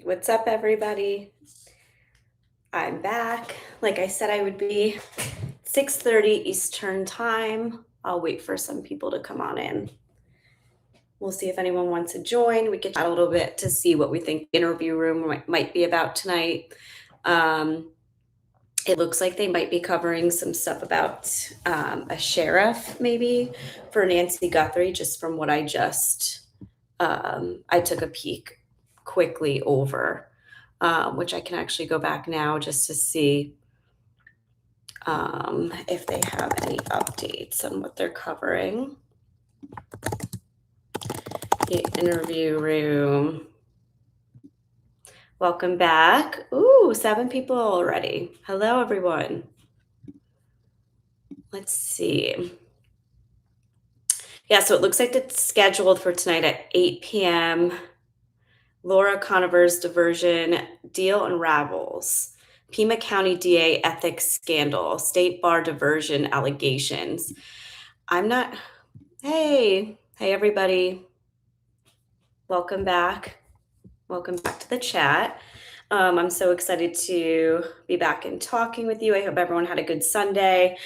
What's up, everybody? I'm back. Like I said, I would be 6:30 Eastern time. I'll wait for some people to come on in. We'll see if anyone wants to join. We could chat a little bit to see what we think the interview room might be about tonight. It looks like they might be covering some stuff about a sheriff, maybe for Nancy Guthrie, just from what I took a peek quickly over, which I can actually go back now just to see if they have any updates on what they're covering. The interview room. Welcome back. Ooh, 7 people already. Hello, everyone. Let's see. Yeah, so it looks like it's scheduled for tonight at 8 p.m. Laura Conover's diversion deal unravels. Pima County DA ethics scandal, state bar diversion allegations. Hey everybody. Welcome back. Welcome back to the chat. I'm so excited to be back and talking with you. I hope everyone had a good Sunday.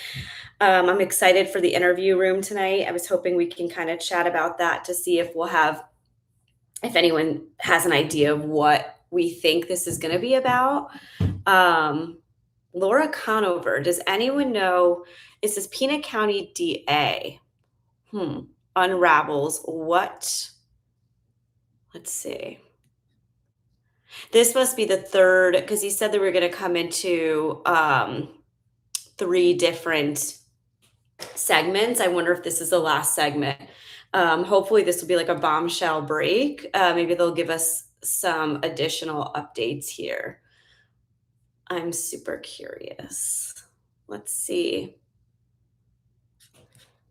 I'm excited for the interview room tonight. I was hoping we can kind of chat about that to see if anyone has an idea of what we think this is going to be about. Laura Conover, does anyone know? It says Pima County DA unravels what? Let's see. This must be the third, because he said that we're going to come into 3 different segments. I wonder if this is the last segment. Hopefully this will be like a bombshell break. Maybe they'll give us some additional updates here. I'm super curious. Let's see.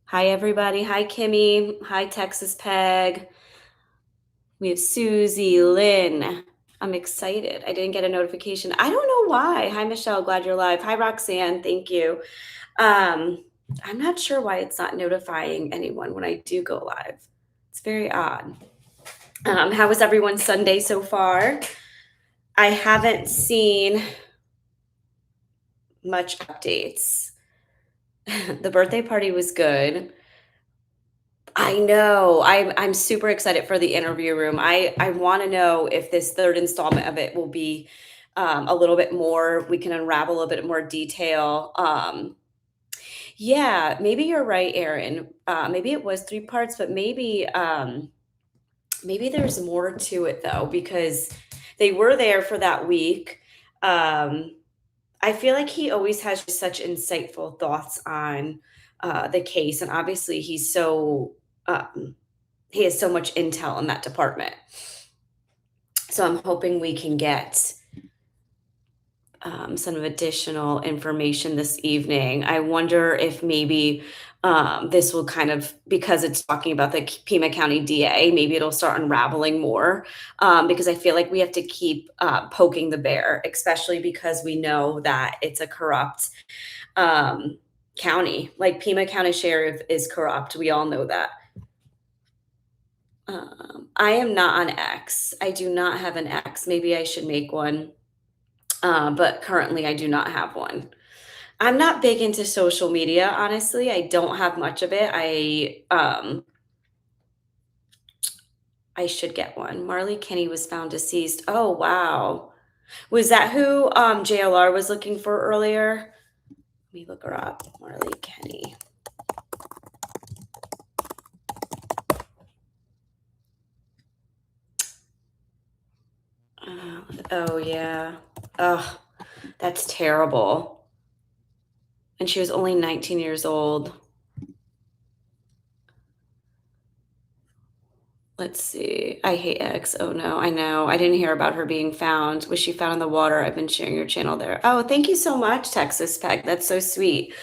Hi, everybody. Hi, Kimmy. Hi, Texas Peg. We have Susie, Lynn. I'm excited. I didn't get a notification. I don't know why. Hi, Michelle. Glad you're live. Hi, Roxanne. Thank you. I'm not sure why it's not notifying anyone when I do go live. It's very odd. How was everyone's Sunday so far? I haven't seen much updates. The birthday party was good. I know. I'm super excited for the interview room. I want to know if this third installment of it will be a little bit more. We can unravel a little bit more detail. Yeah, maybe you're right, Erin. Maybe it was 3 parts, but maybe there's more to it though, because they were there for that week. I feel like he always has just such insightful thoughts on the case, and obviously he has so much intel in that department. So I'm hoping we can get some additional information this evening. I wonder if maybe this will kind of, because it's talking about the Pima County DA, maybe it'll start unraveling more, because I feel like we have to keep poking the bear, especially because we know that it's a corrupt county. Like Pima County Sheriff is corrupt. We all know that. I am not on X. I do not have an X. Maybe I should make one. But currently I do not have one. I'm not big into social media, honestly. I don't have much of it. I should get one. Marley Kenny was found deceased. Oh, wow. Was that who JLR was looking for earlier? Let me look her up. Marley Kenny. Oh, yeah. Oh, that's terrible. And she was only 19 years old. Let's see. I hate X. Oh, no. I know. I didn't hear about her being found. Was she found in the water? I've been sharing your channel there. Oh, thank you so much, Texas Peg. That's so sweet.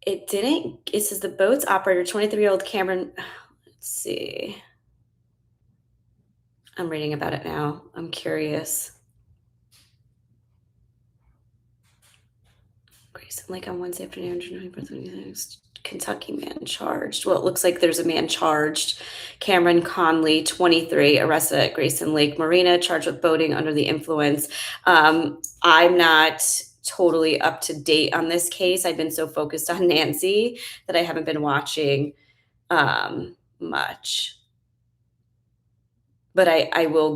It says the boat's operator, 23-year-old Cameron. Let's see. I'm reading about it now. I'm curious. Grace, like on Wednesday afternoon, January 26th. Kentucky man charged. Well, it looks like there's a man charged. Cameron Conley, 23, arrested at Grayson Lake Marina, charged with boating under the influence. I'm not totally up to date on this case. I've been so focused on Nancy that I haven't been watching much. But I will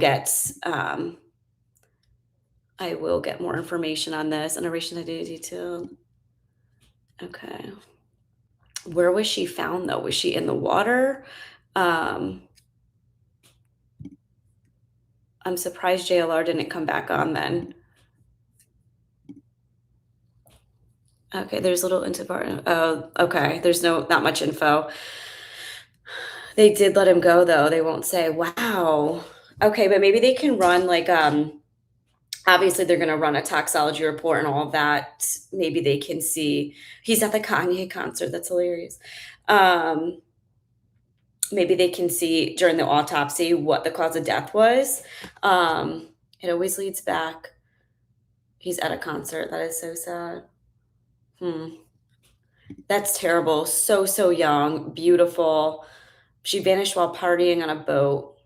get more information on this. And narration identity detail. Okay. Where was she found though? Was she in the water? Um, I'm surprised JLR didn't come back on then. Okay, there's little into part. Oh, okay. There's not much info. They did let him go though. They won't say, wow. Okay, but maybe they can run like obviously they're gonna run a toxology report and all of that. Maybe they can see he's at the Kanye concert. That's hilarious. Um, maybe they can see during the autopsy what the cause of death was. It always leads back. He's at a concert. That is so sad. Hmm. That's terrible. So, so young, beautiful. She vanished while partying on a boat.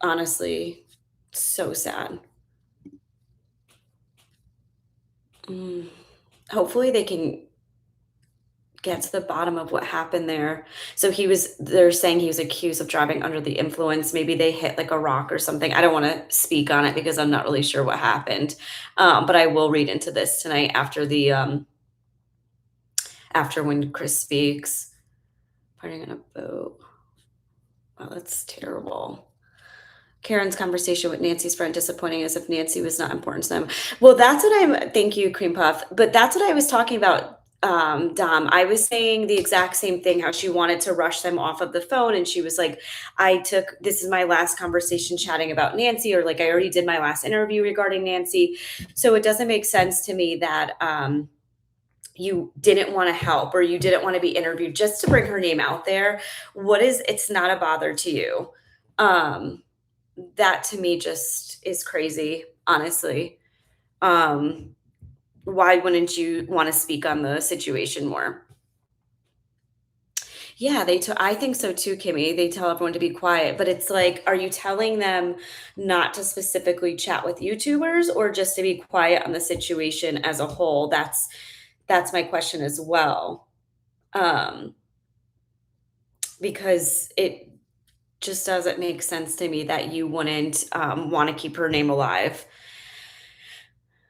Honestly, so sad. Mm. Hopefully, they can get to the bottom of what happened there. So they're saying he was accused of driving under the influence. Maybe they hit like a rock or something. I don't want to speak on it because I'm not really sure what happened. But I will read into this tonight after when Chris speaks. Partying on a boat. Wow, that's terrible. Karen's conversation with Nancy's friend disappointing as if Nancy was not important to them. Well, that's what thank you, Cream Puff. But that's what I was talking about, Dom. I was saying the exact same thing, how she wanted to rush them off of the phone. And she was like, this is my last conversation chatting about Nancy, or like I already did my last interview regarding Nancy. So it doesn't make sense to me that you didn't want to help or you didn't want to be interviewed just to bring her name out there. It's not a bother to you. Um, that to me just is crazy, honestly. Um, why wouldn't you want to speak on the situation more? Yeah, I think so too, Kimmy. They tell everyone to be quiet, but it's like, are you telling them not to specifically chat with YouTubers or just to be quiet on the situation as a whole? That's my question as well. Um, because it just doesn't make sense to me that you wouldn't want to keep her name alive.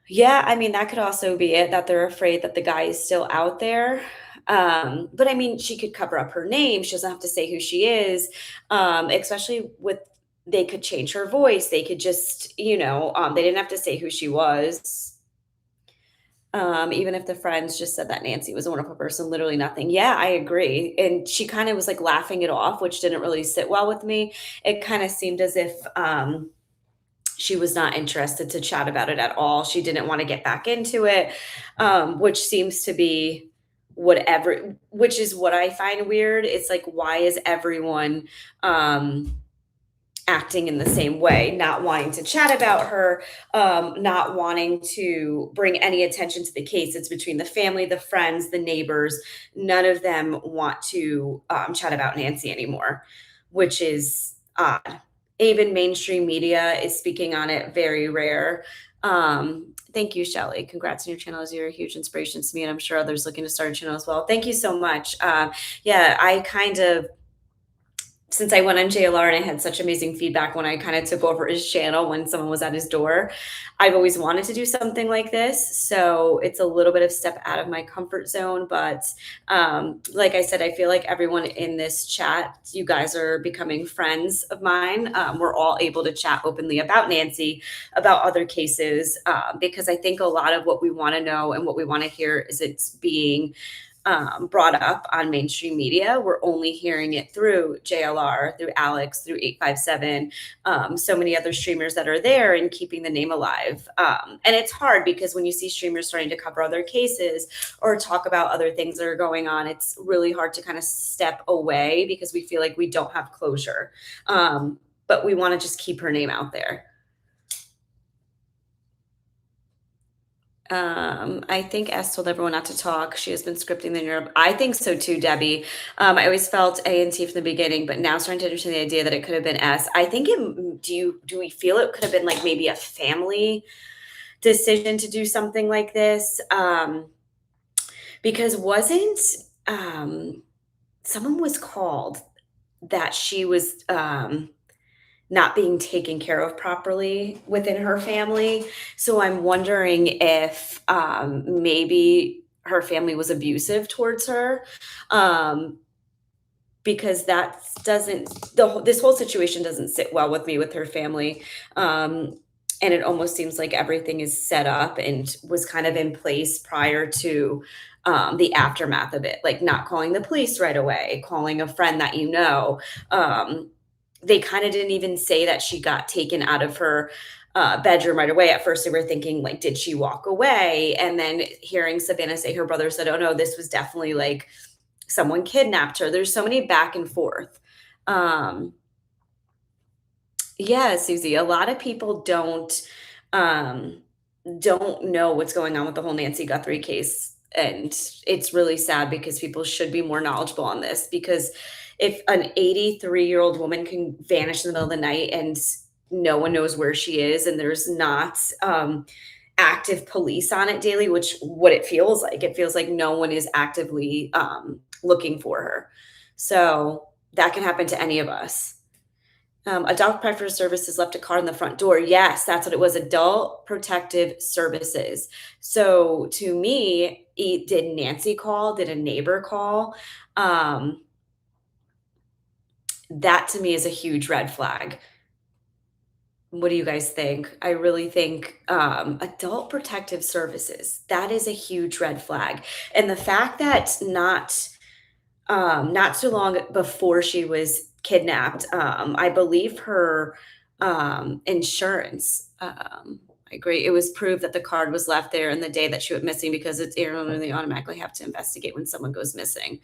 Yeah, I mean, that could also be it, that they're afraid that the guy is still out there. But I mean, she could cover up her name. She doesn't have to say who she is, especially with they could change her voice. They could just, they didn't have to say who she was. Even if the friends just said that Nancy was a wonderful person, literally nothing. Yeah, I agree. And she kind of was like laughing it off, which didn't really sit well with me. It kind of seemed as if she was not interested to chat about it at all. She didn't want to get back into it, which seems to be which is what I find weird. It's like, why is everyone acting in the same way, not wanting to chat about her, not wanting to bring any attention to the case? It's between the family, the friends, the neighbors. None of them want to chat about Nancy anymore, which is odd. Even mainstream media is speaking on it, very rare. Thank you, Shelly. Congrats on your channel, as you're a huge inspiration to me, and I'm sure others looking to start a channel as well. Thank you so much. Yeah, I kind of since I went on JLR and I had such amazing feedback when I kind of took over his channel when someone was at his door, I've always wanted to do something like this. So it's a little bit of step out of my comfort zone. But like I said, I feel like everyone in this chat, you guys are becoming friends of mine. We're all able to chat openly about Nancy, about other cases, because I think a lot of what we want to know and what we want to hear is it's being brought up on mainstream media. We're only hearing it through JLR, through Alex, through 857, so many other streamers that are there and keeping the name alive. And it's hard because when you see streamers starting to cover other cases or talk about other things that are going on, it's really hard to kind of step away because we feel like we don't have closure. But we want to just keep her name out there. I think S told everyone not to talk. She has been scripting the nerve. I think so too, Debbie. I always felt A and T from the beginning, but now starting to understand the idea that it could have been S. I think do we feel it could have been like maybe a family decision to do something like this? Because wasn't um someone was called that she was not being taken care of properly within her family. So I'm wondering if maybe her family was abusive towards her. Um, because that doesn't this whole situation doesn't sit well with me with her family. And it almost seems like everything is set up and was kind of in place prior to the aftermath of it, like not calling the police right away, calling a friend that you know. They kind of didn't even say that she got taken out of her bedroom right away. At first, they were thinking, like, did she walk away? And then hearing Savannah say her brother said, oh no, this was definitely like someone kidnapped her. There's so many back and forth. Um, yeah, Susie, a lot of people um, don't know what's going on with the whole Nancy Guthrie case. And it's really sad because people should be more knowledgeable on this. Because if an 83-year-old woman can vanish in the middle of the night and no one knows where she is, and there's not active police on it daily, which what it feels like no one is actively looking for her. So that can happen to any of us. Adult Protective Services left a card on the front door. Yes, that's what it was. Adult Protective Services. So to me, did Nancy call? Did a neighbor call? Um, that to me is a huge red flag. What do you guys think? I really think Adult Protective Services, that is a huge red flag. And the fact that not too long before she was kidnapped, I believe her insurance. I agree. It was proved that the card was left there in the day that she went missing because it's they automatically have to investigate when someone goes missing.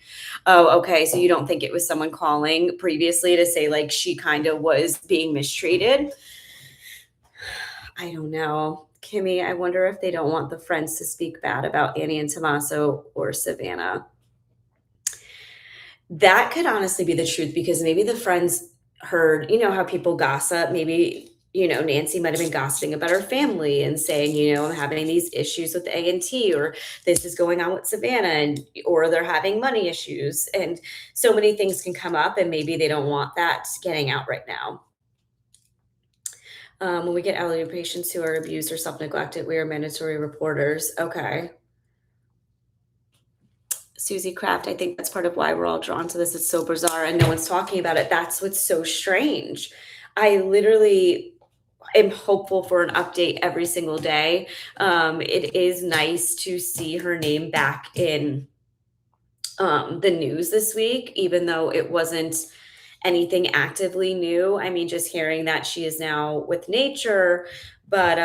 Oh, okay. So you don't think it was someone calling previously to say like she kind of was being mistreated? I don't know. Kimmy, I wonder if they don't want the friends to speak bad about Annie and Tommaso or Savannah. That could honestly be the truth because maybe the friends heard, you know, how people gossip. Maybe, you know, Nancy might have been gossiping about her family and saying, you know, I'm having these issues with A&T, or this is going on with Savannah, and or they're having money issues. And so many things can come up, and maybe they don't want that getting out right now. When we get elderly patients who are abused or self-neglected, we are mandatory reporters. Okay. Susie Kraft, I think that's part of why we're all drawn to this. It's so bizarre and no one's talking about it. That's what's so strange. I literally am hopeful for an update every single day. It is nice to see her name back in the news this week, even though it wasn't anything actively new. I mean, just hearing that she is now with nature, but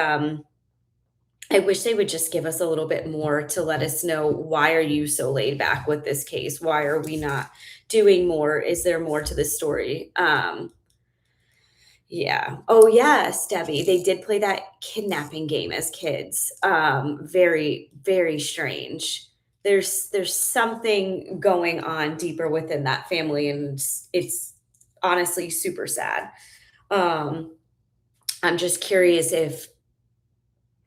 I wish they would just give us a little bit more to let us know, why are you so laid back with this case? Why are we not doing more? Is there more to this story? Yeah. Oh yes, Debbie. They did play that kidnapping game as kids. Very, very strange. There's something going on deeper within that family, and it's honestly super sad. Um, I'm just curious if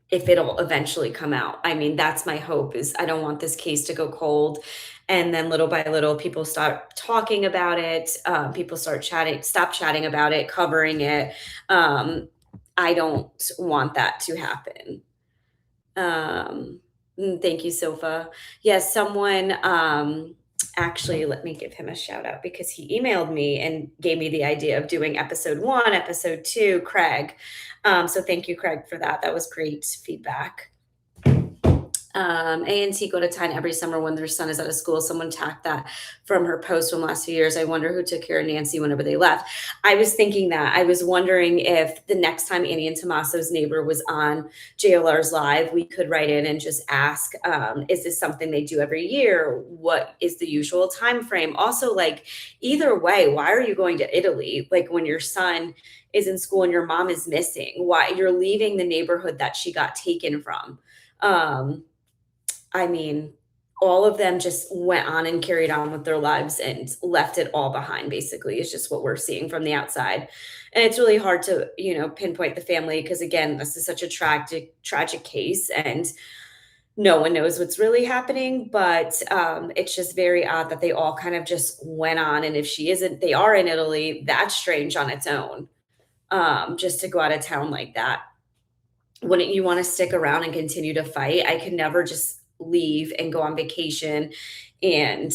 it'll eventually come out. I mean, that's my hope. Is I don't want this case to go cold, and then little by little people start talking about it. People stop chatting about it, covering it. I don't want that to happen. Um, Thank you, Sofa. Yes, someone actually, let me give him a shout out because he emailed me and gave me the idea of doing episode 1, episode 2, Craig. So thank you, Craig, for that. That was great feedback. A&T go to Tyne every summer when their son is out of school. Someone tagged that from her post from last few years. I wonder who took care of Nancy whenever they left. I was thinking that. I was wondering if the next time Annie and Tommaso's neighbor was on JLR's Live, we could write in and just ask, is this something they do every year? What is the usual time frame? Also, like, either way, why are you going to Italy? Like, when your son is in school and your mom is missing, why you're leaving the neighborhood that she got taken from? Um, I mean, all of them just went on and carried on with their lives and left it all behind, basically, is just what we're seeing from the outside. And it's really hard to, pinpoint the family because, again, this is such a tragic case, and no one knows what's really happening. But it's just very odd that they all kind of just went on. And if they are in Italy, that's strange on its own, just to go out of town like that. Wouldn't you wanna stick around and continue to fight? I could never just leave and go on vacation and,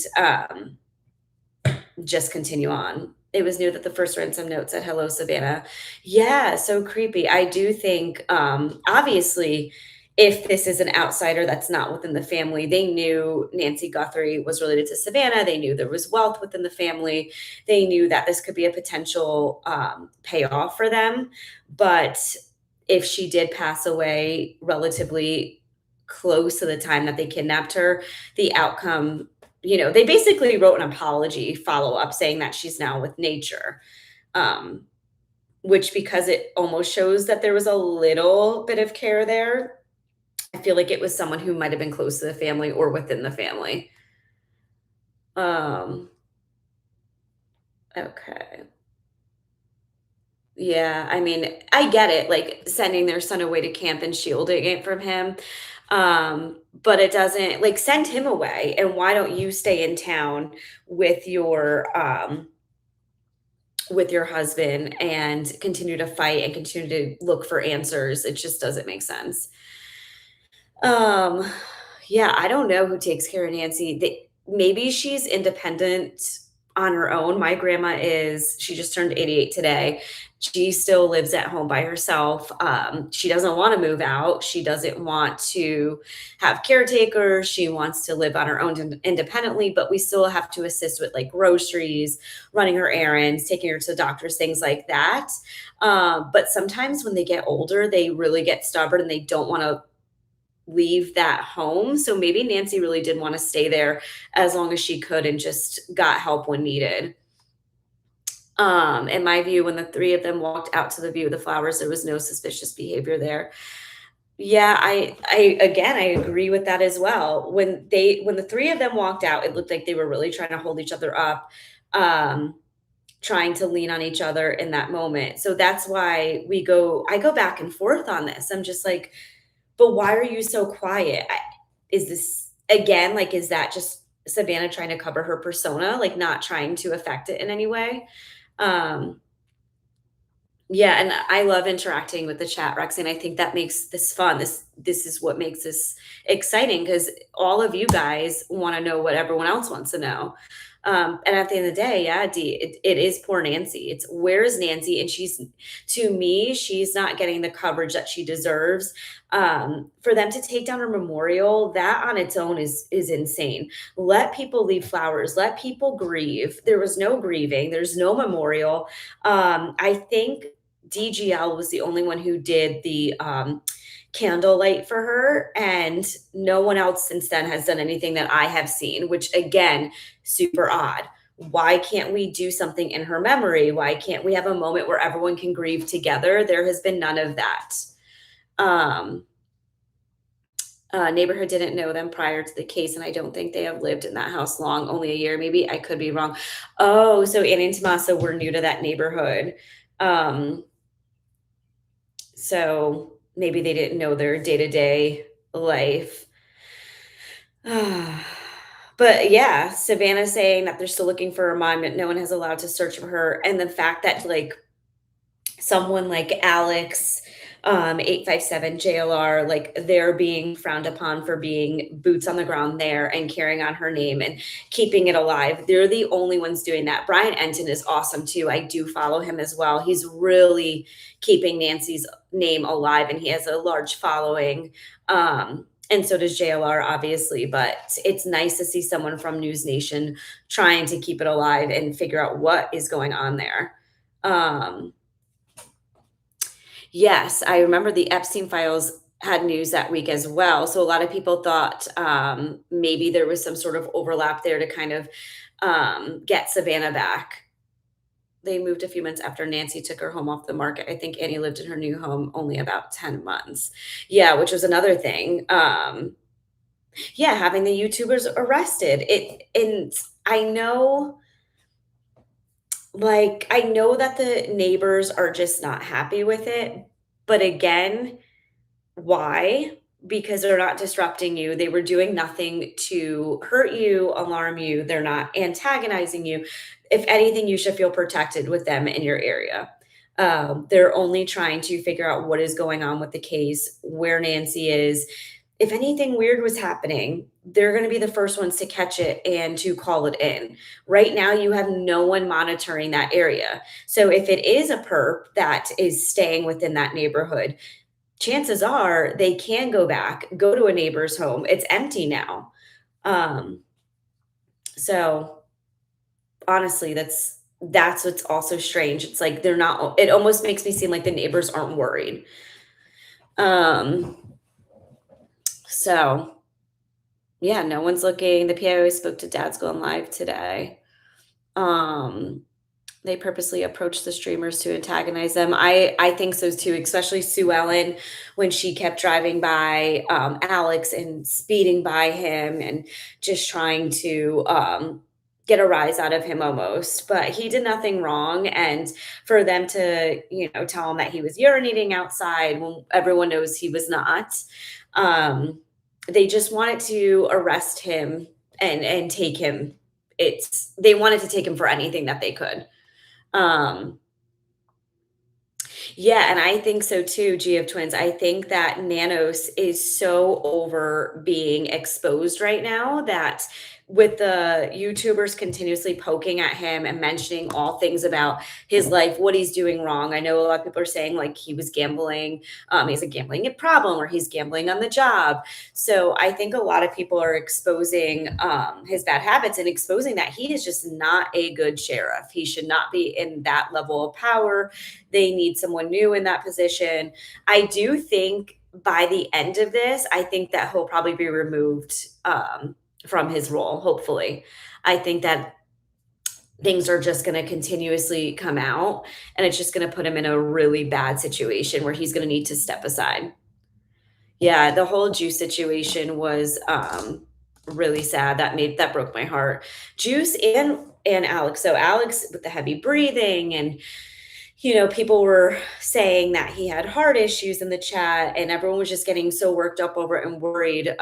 just continue on. It was new that the first ransom note said, "Hello, Savannah." Yeah, so creepy. I do think, obviously, if this is an outsider that's not within the family, they knew Nancy Guthrie was related to Savannah, they knew there was wealth within the family, they knew that this could be a potential, payoff for them, but if she did pass away relatively close to the time that they kidnapped her, the outcome, they basically wrote an apology follow-up saying that she's now with nature. Um, which, because it almost shows that there was a little bit of care there, I feel like it was someone who might have been close to the family or within the family. Um, okay. Yeah, I mean, I get it, like, sending their son away to camp and shielding it from him, but it doesn't, like, send him away, and why don't you stay in town with your husband and continue to fight and continue to look for answers? It just doesn't make sense. Um, yeah, I don't know who takes care of Nancy. Maybe she's independent on her own. My grandma she just turned 88 today. She still lives at home by herself. She doesn't want to move out. She doesn't want to have caretakers. She wants to live on her own independently, but we still have to assist with like groceries, running her errands, taking her to the doctors, things like that. But sometimes when they get older, they really get stubborn and they don't want to leave that home. So maybe Nancy really did want to stay there as long as she could and just got help when needed. In my view, when the three of them walked out to the view of the flowers, there was no suspicious behavior there. Yeah, I again, I agree with that as well. When the three of them walked out, it looked like they were really trying to hold each other up, um, trying to lean on each other in that moment. So that's why I go back and forth on this. I'm just like, but why are you so quiet? Is this again, like, is that just Savannah trying to cover her persona, like not trying to affect it in any way? Um, yeah, and I love interacting with the chat, Roxanne. I think that makes this fun. This is what makes this exciting because all of you guys want to know what everyone else wants to know. And at the end of the day, yeah, it is poor Nancy. It's where is Nancy? And to me, she's not getting the coverage that she deserves. For them to take down her memorial, that on its own is insane. Let people leave flowers. Let people grieve. There was no grieving. There's no memorial. I think DGL was the only one who did the candlelight for her, and no one else since then has done anything that I have seen, which again, super odd. Why can't we do something in her memory? Why can't we have a moment where everyone can grieve together? There has been none of that. Um, Neighborhood didn't know them prior to the case, and I don't think they have lived in that house long, only a year, maybe. I could be wrong. Oh, so Annie and Tommaso were new to that neighborhood. Um, so maybe they didn't know their day-to-day life. But yeah, Savannah saying that they're still looking for her mom, but no one has allowed to search for her. And the fact that like someone like Alex, 857 JLR, like they're being frowned upon for being boots on the ground there and carrying on her name and keeping it alive. They're the only ones doing that. Brian Enton is awesome too. I do follow him as well. He's really keeping Nancy's name alive and he has a large following. And so does JLR, obviously, but it's nice to see someone from News Nation trying to keep it alive and figure out what is going on there. Yes, I remember the Epstein files had news that week as well. So a lot of people thought maybe there was some sort of overlap there to kind of get Savannah back. they moved a few months after Nancy took her home off the market. I think Annie lived in her new home only about 10 months. Yeah, which was another thing. Yeah, having the YouTubers arrested. And I know, like, I know that the neighbors are just not happy with it, but again, why? Because they're not disrupting you. They were doing nothing to hurt you, alarm you. They're not antagonizing you. If anything, you should feel protected with them in your area. They're only trying to figure out what is going on with the case, where Nancy is. If anything weird was happening, they're going to be the first ones to catch it and to call it in. Right now, you have no one monitoring that area. So if it is a perp that is staying within that neighborhood, chances are they can go back, go to a neighbor's home. It's empty now. Um, so honestly, that's what's also strange. It's like they're not, it almost makes me seem like the neighbors aren't worried. Um, so yeah, no one's looking. The PIO spoke to Dad's Going Live today. Um, they purposely approached the streamers to antagonize them. I think so too, especially Sue Ellen when she kept driving by Alex and speeding by him and just trying to get a rise out of him almost. But he did nothing wrong, and for them to tell him that he was urinating outside when everyone knows he was not, they just wanted to arrest him and take him. They wanted to take him for anything that they could. Um, yeah, and I think so too, G of Twins. I think that Nanos is so over being exposed right now that with the YouTubers continuously poking at him and mentioning all things about his life, what he's doing wrong. I know a lot of people are saying like he was gambling, he's a gambling problem, or he's gambling on the job. So I think a lot of people are exposing his bad habits and exposing that he is just not a good sheriff. He should not be in that level of power. They need someone new in that position. I do think by the end of this, I think that he'll probably be removed from his role, hopefully. I think that things are just going to continuously come out, and it's just going to put him in a really bad situation where he's going to need to step aside. Yeah, the whole Juice situation was really sad. That broke my heart. Juice and Alex. So Alex with the heavy breathing, and people were saying that he had heart issues in the chat, and everyone was just getting so worked up over it and worried.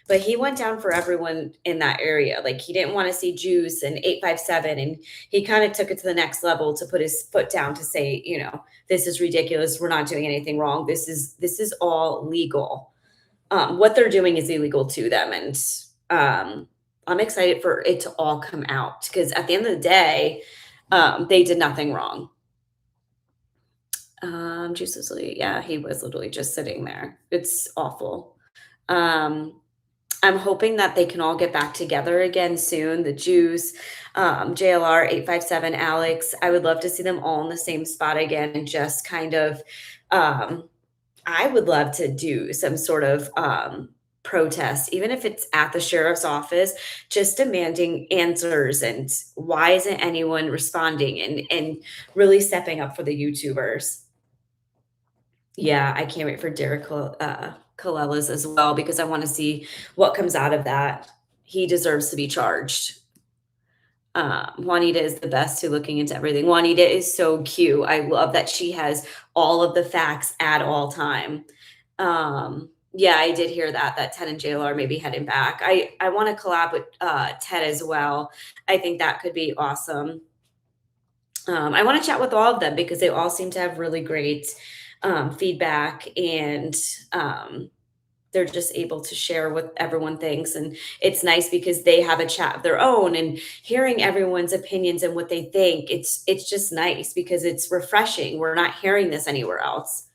But he went down for everyone in that area. Like, he didn't want to see Juice and 857, and he kind of took it to the next level to put his foot down to say, this is ridiculous. We're not doing anything wrong. This is all legal. What they're doing is illegal to them, and I'm excited for it to all come out, because at the end of the day, they did nothing wrong. Juice was he was literally just sitting there. It's awful. I'm hoping that they can all get back together again soon. The Juice, JLR, 857, Alex. I would love to see them all in the same spot again, and just kind of, I would love to do some sort of protest, even if it's at the sheriff's office, just demanding answers and why isn't anyone responding, and really stepping up for the YouTubers. Yeah, I can't wait for Derek Kalella's as well, because I want to see what comes out of that. He deserves to be charged. Juanita is the best to looking into everything. Juanita is so cute. I love that she has all of the facts at all time. Yeah, I did hear that Ted and JLR may be heading back. I want to collab with Ted as well. I think that could be awesome. I want to chat with all of them because they all seem to have really great feedback, and they're just able to share what everyone thinks. And it's nice because they have a chat of their own, and hearing everyone's opinions and what they think, it's just nice because it's refreshing. We're not hearing this anywhere else.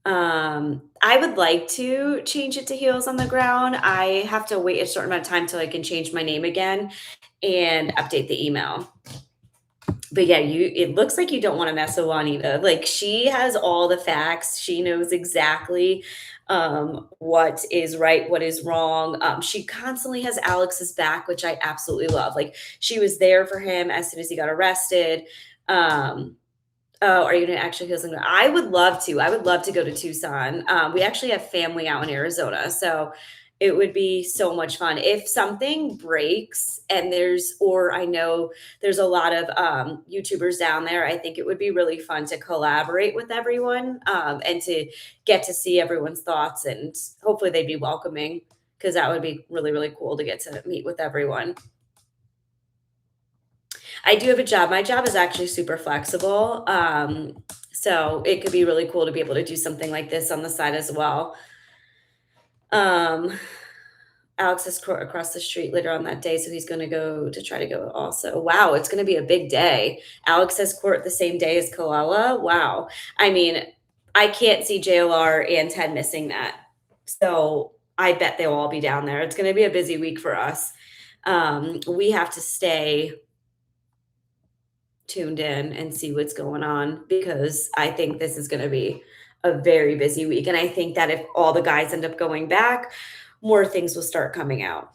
I would like to change it to Heels on the Ground. I have to wait a certain amount of time till I can change my name again and update the email. But yeah, it looks like you don't wanna mess with Juanita. Like, she has all the facts. She knows exactly, what is right, what is wrong. She constantly has Alex's back, which I absolutely love. Like, she was there for him as soon as he got arrested. Um, Oh, are you gonna actually feel something? I would love to. I would love to go to Tucson. We actually have family out in Arizona, so it would be so much fun. If something breaks and or I know there's a lot of YouTubers down there, I think it would be really fun to collaborate with everyone and to get to see everyone's thoughts, and hopefully they'd be welcoming because that would be really, really cool to get to meet with everyone. I do have a job. My job is actually super flexible. So it could be really cool to be able to do something like this on the side as well. Um, Alex is across the street later on that day, so he's going to go to try to go also. Wow, it's going to be a big day. Alex has court the same day as Koala. Wow. I mean, I can't see JLR and Ted missing that. So I bet they'll all be down there. It's going to be a busy week for us. We have to stay tuned in and see what's going on because I think this is going to be a very busy week. And I think that if all the guys end up going back, more things will start coming out.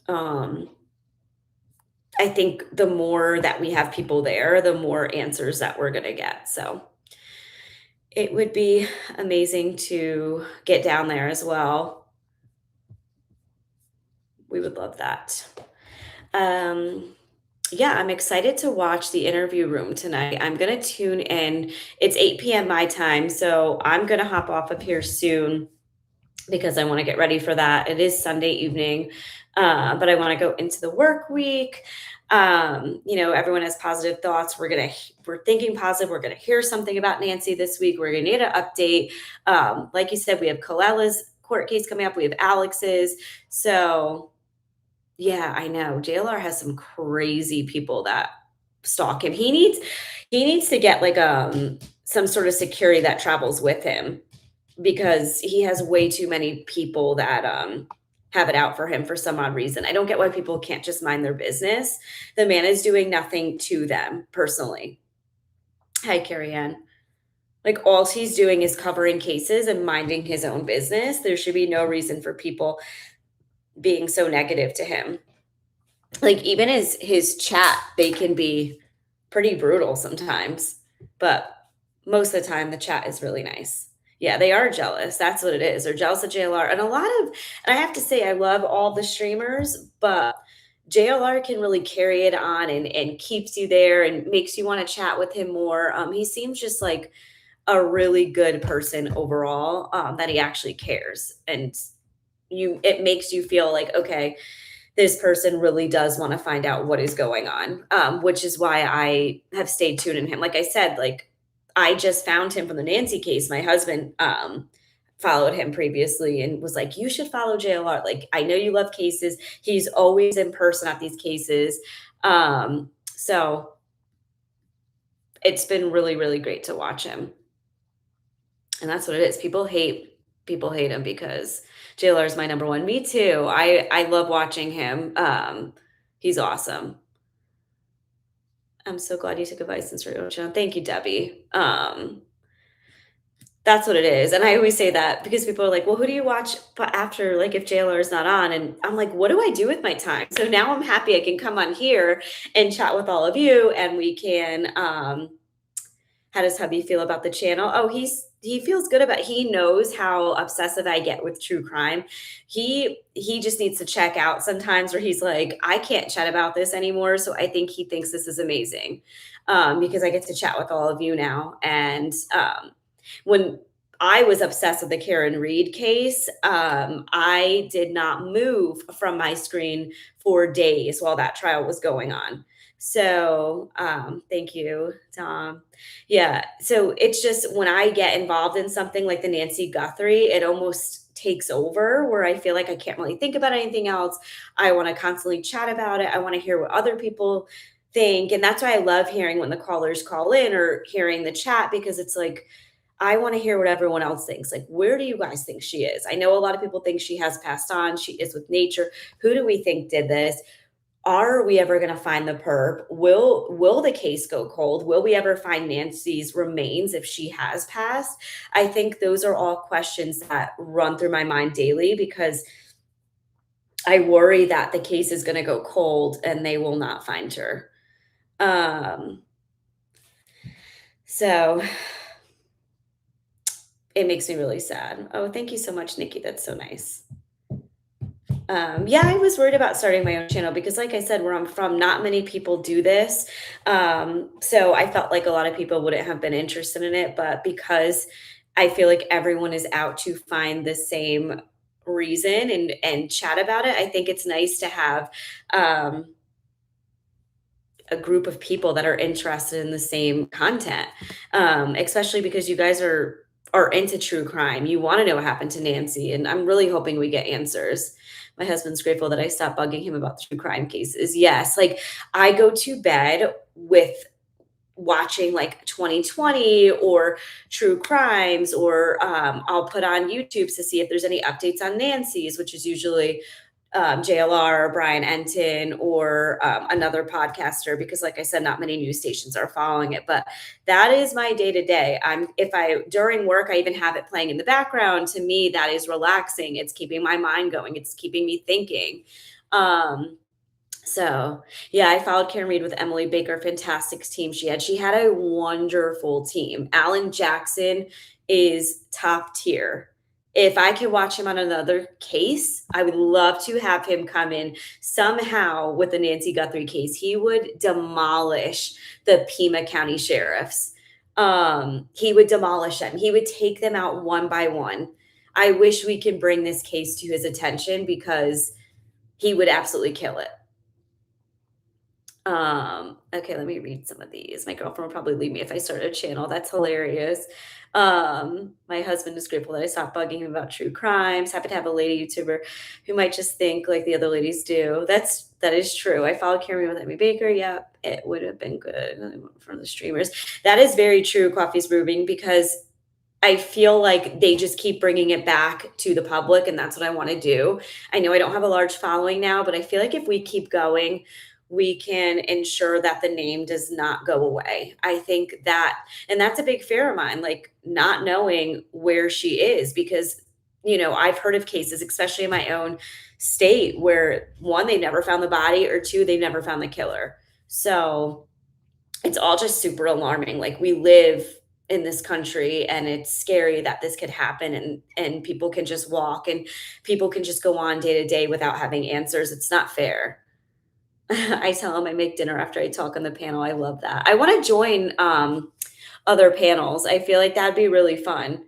Um, I think the more that we have people there, the more answers that we're going to get. So it would be amazing to get down there as well. We would love that. Um, Yeah, I'm excited to watch the interview room tonight. I'm gonna tune in. It's 8 PM my time, so I'm gonna hop off of here soon because I wanna get ready for that. It is Sunday evening, but I wanna go into the work week. Everyone has positive thoughts. We're thinking positive. We're gonna hear something about Nancy this week. We're gonna need an update. Like you said, we have Colella's court case coming up. We have Alex's. So yeah, I know. JLR has some crazy people that stalk him. He needs to get like some sort of security that travels with him because he has way too many people that have it out for him for some odd reason. I don't get why people can't just mind their business. The man is doing nothing to them personally. Hi, Carrie Ann. Like all he's doing is covering cases and minding his own business. There should be no reason for people being so negative to him. Like even his chat, they can be pretty brutal sometimes, but most of the time the chat is really nice. Yeah, they are jealous. That's what it is. They're jealous of JLR. And I have to say, I love all the streamers, but JLR can really carry it on and keeps you there and makes you want to chat with him more. He seems just like a really good person overall, that he actually cares. And it makes you feel like, okay, this person really does want to find out what is going on, which is why I have stayed tuned in him. Like I said, like I just found him from the Nancy case. My husband followed him previously and was like, "You should follow JLR. Like I know you love cases. He's always in person at these cases." So it's been really, really great to watch him. And that's what it is. People hate him because JLR is my number one. Me too. I love watching him. He's awesome. I'm so glad you took advice since you're Ocean. Thank you, Debbie. That's what it is. And I always say that because people are like, well, who do you watch after, like, if JLR is not on? And I'm like, what do I do with my time? So now I'm happy I can come on here and chat with all of you and we can how does hubby feel about the channel? Oh, he feels good about he knows how obsessive I get with true crime. He just needs to check out sometimes where he's like, I can't chat about this anymore. So I think he thinks this is amazing. Because I get to chat with all of you now. And when I was obsessed with the Karen Reed case, I did not move from my screen for days while that trial was going on. So, thank you, Tom. Yeah, so it's just when I get involved in something like the Nancy Guthrie, it almost takes over where I feel like I can't really think about anything else. I want to constantly chat about it. I want to hear what other people think. And that's why I love hearing when the callers call in or hearing the chat because it's like, I want to hear what everyone else thinks. Like, where do you guys think she is? I know a lot of people think she has passed on. She is with nature. Who do we think did this? Are we ever gonna find the perp? Will the case go cold? Will we ever find Nancy's remains if she has passed? I think those are all questions that run through my mind daily because I worry that the case is gonna go cold and they will not find her. Um, so it makes me really sad. Oh, thank you so much, Nikki. That's so nice. Yeah, I was worried about starting my own channel because, like I said, where I'm from, not many people do this. So I felt like a lot of people wouldn't have been interested in it. But because I feel like everyone is out to find the same reason and chat about it, I think it's nice to have um, a group of people that are interested in the same content, especially because you guys are into true crime. You want to know what happened to Nancy, and I'm really hoping we get answers. My husband's grateful that I stopped bugging him about true crime cases. Yes, like I go to bed with watching like 2020 or true crimes, or I'll put on YouTube to see if there's any updates on Nancy's, which is usually JLR, Brian Enton, or another podcaster, because, like I said, not many news stations are following it. But that is my day to day. If I during work, I even have it playing in the background. To me, that is relaxing. It's keeping my mind going. It's keeping me thinking. So yeah, I followed Karen Reed with Emily Baker. Fantastic team she had. She had a wonderful team. Alan Jackson is top tier. If I could watch him on another case, I would love to have him come in somehow with the Nancy Guthrie case. He would demolish the Pima County sheriffs. He would demolish them. He would take them out one by one. I wish we could bring this case to his attention because he would absolutely kill it. Okay, let me read some of these. My girlfriend will probably leave me if I start a channel. That's hilarious. My husband is grateful that I stopped bugging him about true crimes. Happy to have a lady YouTuber who might just think like the other ladies do. That is true. I followed Karen with Emmy Baker. Yeah, it would have been good for the streamers. That is very true, Coffee's Brewing, because I feel like they just keep bringing it back to the public, and that's what I want to do. I know I don't have a large following now, but I feel like if we keep going, we can ensure that the name does not go away. I think that, and that's a big fear of mine, like not knowing where she is, because, I've heard of cases, especially in my own state, where one, they never found the body, or two, they never found the killer. So it's all just super alarming. Like we live in this country and it's scary that this could happen, and people can just walk and people can just go on day to day without having answers. It's not fair. I tell them I make dinner after I talk on the panel. I love that. I want to join other panels. I feel like that'd be really fun.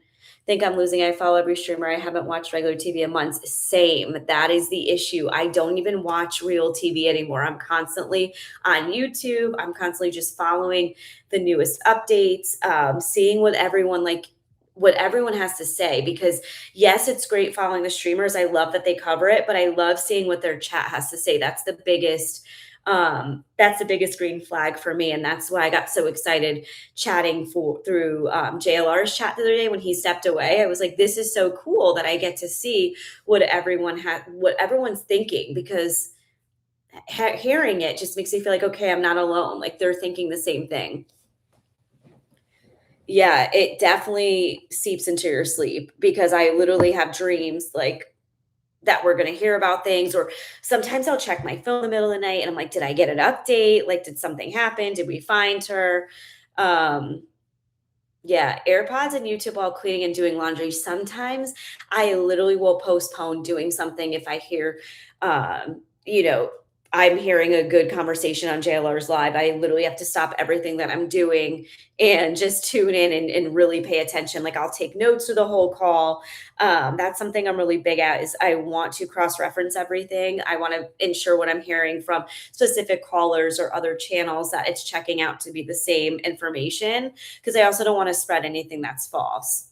Think I'm losing. I follow every streamer. I haven't watched regular TV in months. Same. That is the issue. I don't even watch real TV anymore. I'm constantly on YouTube. I'm constantly just following the newest updates, seeing what everyone has to say, because yes, it's great following the streamers. I love that they cover it, but I love seeing what their chat has to say. That's the biggest green flag for me. And that's why I got so excited chatting through JLR's chat the other day when he stepped away. I was like, this is so cool that I get to see what everyone's thinking, because hearing it just makes me feel like, okay, I'm not alone. Like they're thinking the same thing. Yeah, it definitely seeps into your sleep, because I literally have dreams like that we're going to hear about things. Or sometimes I'll check my phone in the middle of the night and I'm like, did I get an update? Like, did something happen? Did we find her? Um, yeah, AirPods and YouTube while cleaning and doing laundry. Sometimes I literally will postpone doing something if I hear, um, you know, I'm hearing a good conversation on JLR's live. I literally have to stop everything that I'm doing and just tune in and really pay attention. Like I'll take notes through the whole call. That's something I'm really big at, is I want to cross-reference everything. I want to ensure what I'm hearing from specific callers or other channels that it's checking out to be the same information, because I also don't want to spread anything that's false.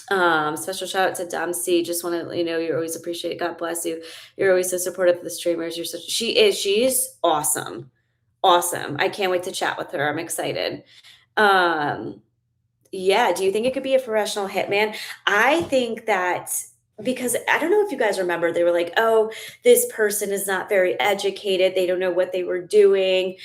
Special shout out to Dom C. Just want to let you know you're always appreciated. God bless you. You're always so supportive of the streamers. She's awesome. Awesome. I can't wait to chat with her. I'm excited. Um, yeah. Do you think it could be a professional hitman? I think that because I don't know if you guys remember, they were like, "Oh, this person is not very educated. They don't know what they were doing."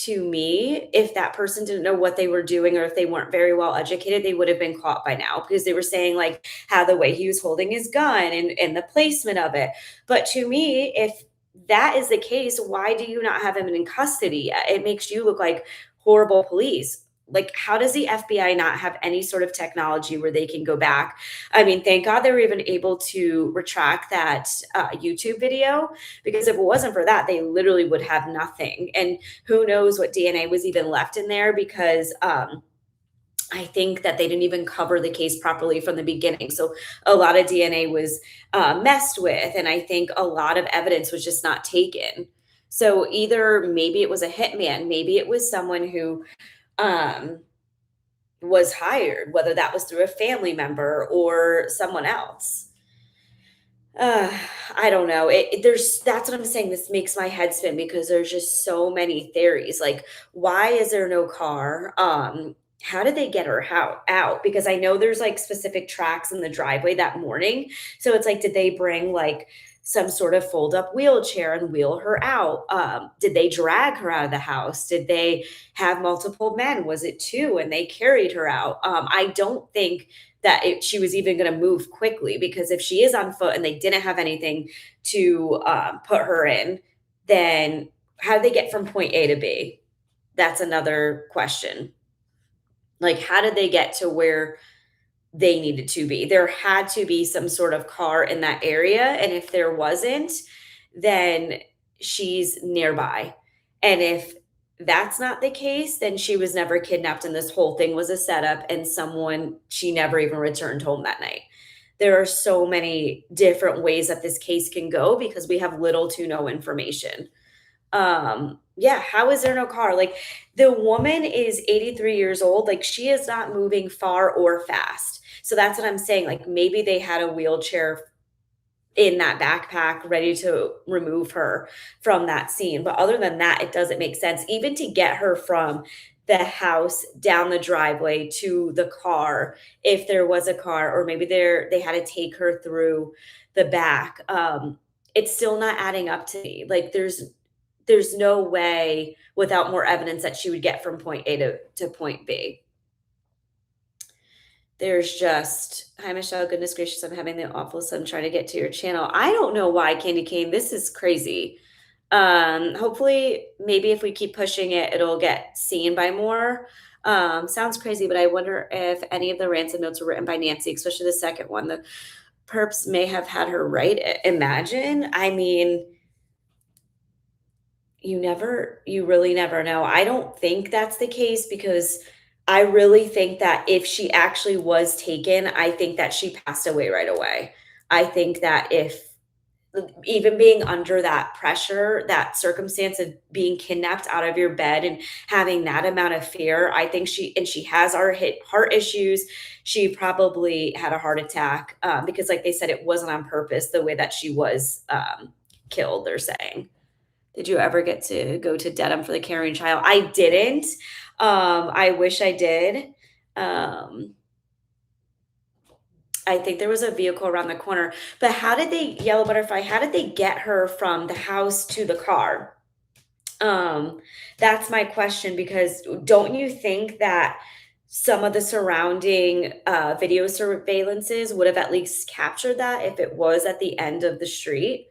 To me, if that person didn't know what they were doing or if they weren't very well educated, they would have been caught by now because they were saying like how the way he was holding his gun and the placement of it. But to me, if that is the case, why do you not have him in custody yet? It makes you look like horrible police. Like, how does the FBI not have any sort of technology where they can go back? I mean, thank God they were even able to retract that YouTube video, because if it wasn't for that, they literally would have nothing. And who knows what DNA was even left in there, because I think that they didn't even cover the case properly from the beginning. So a lot of DNA was messed with. And I think a lot of evidence was just not taken. So either maybe it was a hitman, maybe it was someone who um, was hired, whether that was through a family member or someone else. Uh, I don't know. There's that's what I'm saying. This makes my head spin because there's just so many theories. Like, why is there no car? How did they get her out? Because I know there's like specific tracks in the driveway that morning. So it's like, did they bring like some sort of fold up wheelchair and wheel her out? Did they drag her out of the house? Did they have multiple men? Was it two and they carried her out? I don't think that she was even going to move quickly, because if she is on foot and they didn't have anything to put her in, then how did they get from point A to B? That's another question. Like, how did they get to where they needed to be? There had to be some sort of car in that area. And if there wasn't, then she's nearby. And if that's not the case, then she was never kidnapped and this whole thing was a setup and she never even returned home that night. There are so many different ways that this case can go because we have little to no information. Yeah, how is there no car? Like, the woman is 83 years old, like she is not moving far or fast. So that's what I'm saying. Like, maybe they had a wheelchair in that backpack ready to remove her from that scene. But other than that, it doesn't make sense. Even to get her from the house down the driveway to the car, if there was a car, or maybe they had to take her through the back. It's still not adding up to me. Like, there's no way without more evidence that she would get from point A to point B. There's just, hi Michelle, goodness gracious, I'm having the awful sun trying to get to your channel. I don't know why, Candy Cane. This is crazy. Hopefully, maybe if we keep pushing it, it'll get seen by more. Sounds crazy, but I wonder if any of the ransom notes were written by Nancy, especially the second one. The perps may have had her write it. Imagine. I mean, you really never know. I don't think that's the case, because I really think that if she actually was taken, I think that she passed away right away. I think that if even being under that pressure, that circumstance of being kidnapped out of your bed and having that amount of fear, I think she has heart issues. She probably had a heart attack, because, like they said, it wasn't on purpose the way that she was killed. They're saying. Did you ever get to go to Dedham for the carrying child? I didn't. I wish I did. Um, I think there was a vehicle around the corner. But how did they, Yellow Butterfly, how did they get her from the house to the car? That's my question, because don't you think that some of the surrounding video surveillances would have at least captured that if it was at the end of the street?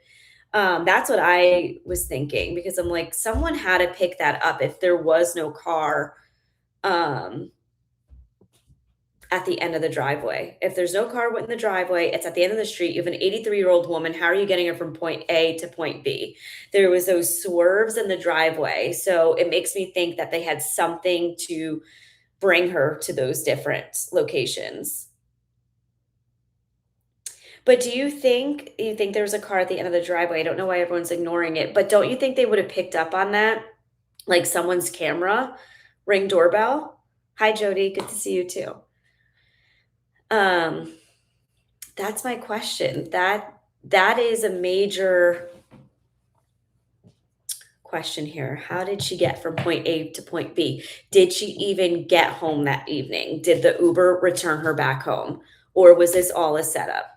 That's what I was thinking, because I'm like, someone had to pick that up if there was no car um, at the end of the driveway. If there's no car in the driveway, it's at the end of the street. You have an 83-year-old woman. How are you getting her from point A to point B? There was those swerves in the driveway. So it makes me think that they had something to bring her to those different locations. But do you think there was a car at the end of the driveway? I don't know why everyone's ignoring it, but don't you think they would have picked up on that? Like someone's camera, ring doorbell? Hi, Jody. Good to see you too. Um, that's my question. That is a major question here. How did she get from point A to point B? Did she even get home that evening? Did the Uber return her back home? Or was this all a setup?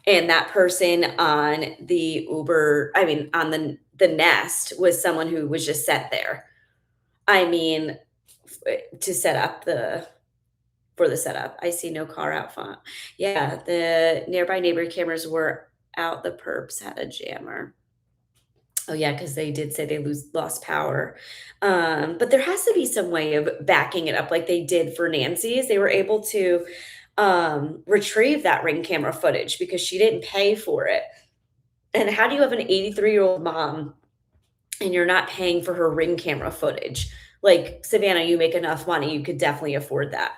and that person on the Uber, I mean, on the Nest was someone who was just sent there. I mean, to set up for the setup. I see no car out front. Yeah, the nearby neighbor cameras were out. The perps had a jammer. Oh yeah, because they did say they lost power. But there has to be some way of backing it up like they did for Nancy's. They were able to retrieve that ring camera footage because she didn't pay for it. And how do you have an 83-year-old mom and you're not paying for her ring camera footage? Like, Savannah, you make enough money, you could definitely afford that.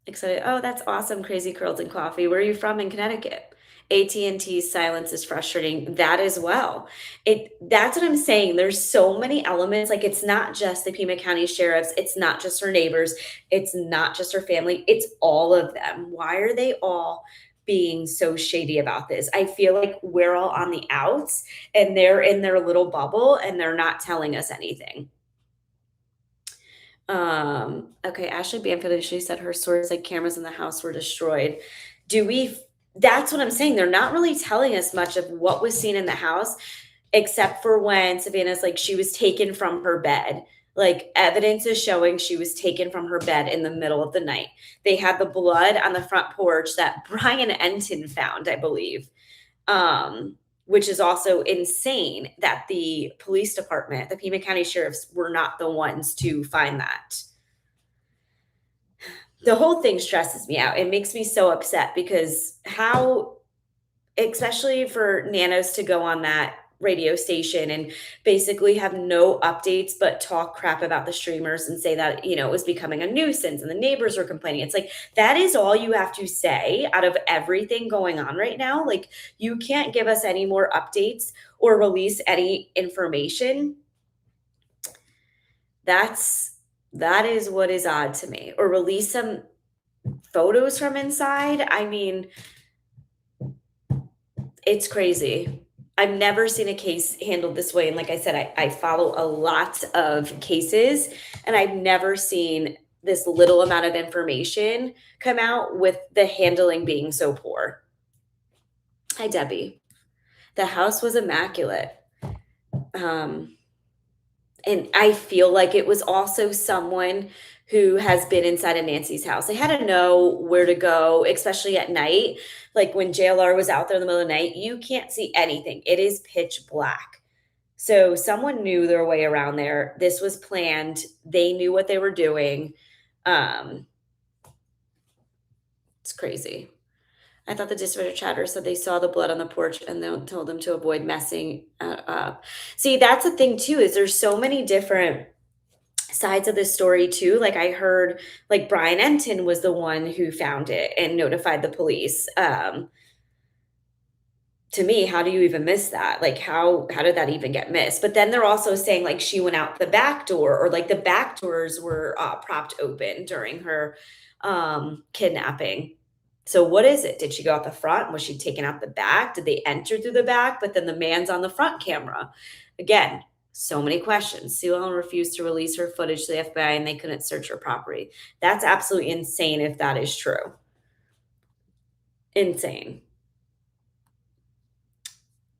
Excited. Oh, that's awesome. Crazy Curls and Coffee. Where are you from in Connecticut? AT&T's silence is frustrating. That as well. That's what I'm saying. There's so many elements. Like, it's not just the Pima County sheriffs. It's not just her neighbors. It's not just her family. It's all of them. Why are they all being so shady about this? I feel like we're all on the outs and they're in their little bubble and they're not telling us anything. Okay, Ashley Banfield initially said her source like cameras in the house were destroyed. Do we That's what I'm saying. They're not really telling us much of what was seen in the house, except for when Savannah's like she was taken from her bed. Like evidence is showing she was taken from her bed in the middle of the night. They had the blood on the front porch that Brian Enton found, I believe. Which is also insane that the police department, the Pima County sheriffs, were not the ones to find that. The whole thing stresses me out. It makes me so upset because how, especially for Nanos to go on that radio station and basically have no updates but talk crap about the streamers and say that it was becoming a nuisance and the neighbors were complaining. It's like that is all you have to say out of everything going on right now. Like, you can't give us any more updates or release any information. That is what is odd to me. Or release some photos from inside. I mean, it's crazy. I've never seen a case handled this way. And like I said, I follow a lot of cases, and I've never seen this little amount of information come out with the handling being so poor. Hi, Debbie. The house was immaculate. Um, and I feel like it was also someone who has been inside of Nancy's house. They had to know where to go, especially at night. Like when JLR was out there in the middle of the night, you can't see anything. It is pitch black. So someone knew their way around there. This was planned. They knew what they were doing. Um, it's crazy. I thought the dispatcher chatter said they saw the blood on the porch and then told them to avoid messing up. See, that's the thing too, is there's so many different sides of this story too. Like I heard like Brian Enton was the one who found it and notified the police. To me, how do you even miss that? Like how did that even get missed? But then they're also saying like she went out the back door or like the back doors were propped open during her kidnapping. So what is it? Did she go out the front? Was she taken out the back? Did they enter through the back? But then the man's on the front camera. Again, so many questions. Sue Ellen refused to release her footage to the FBI and they couldn't search her property. That's absolutely insane if that is true. Insane.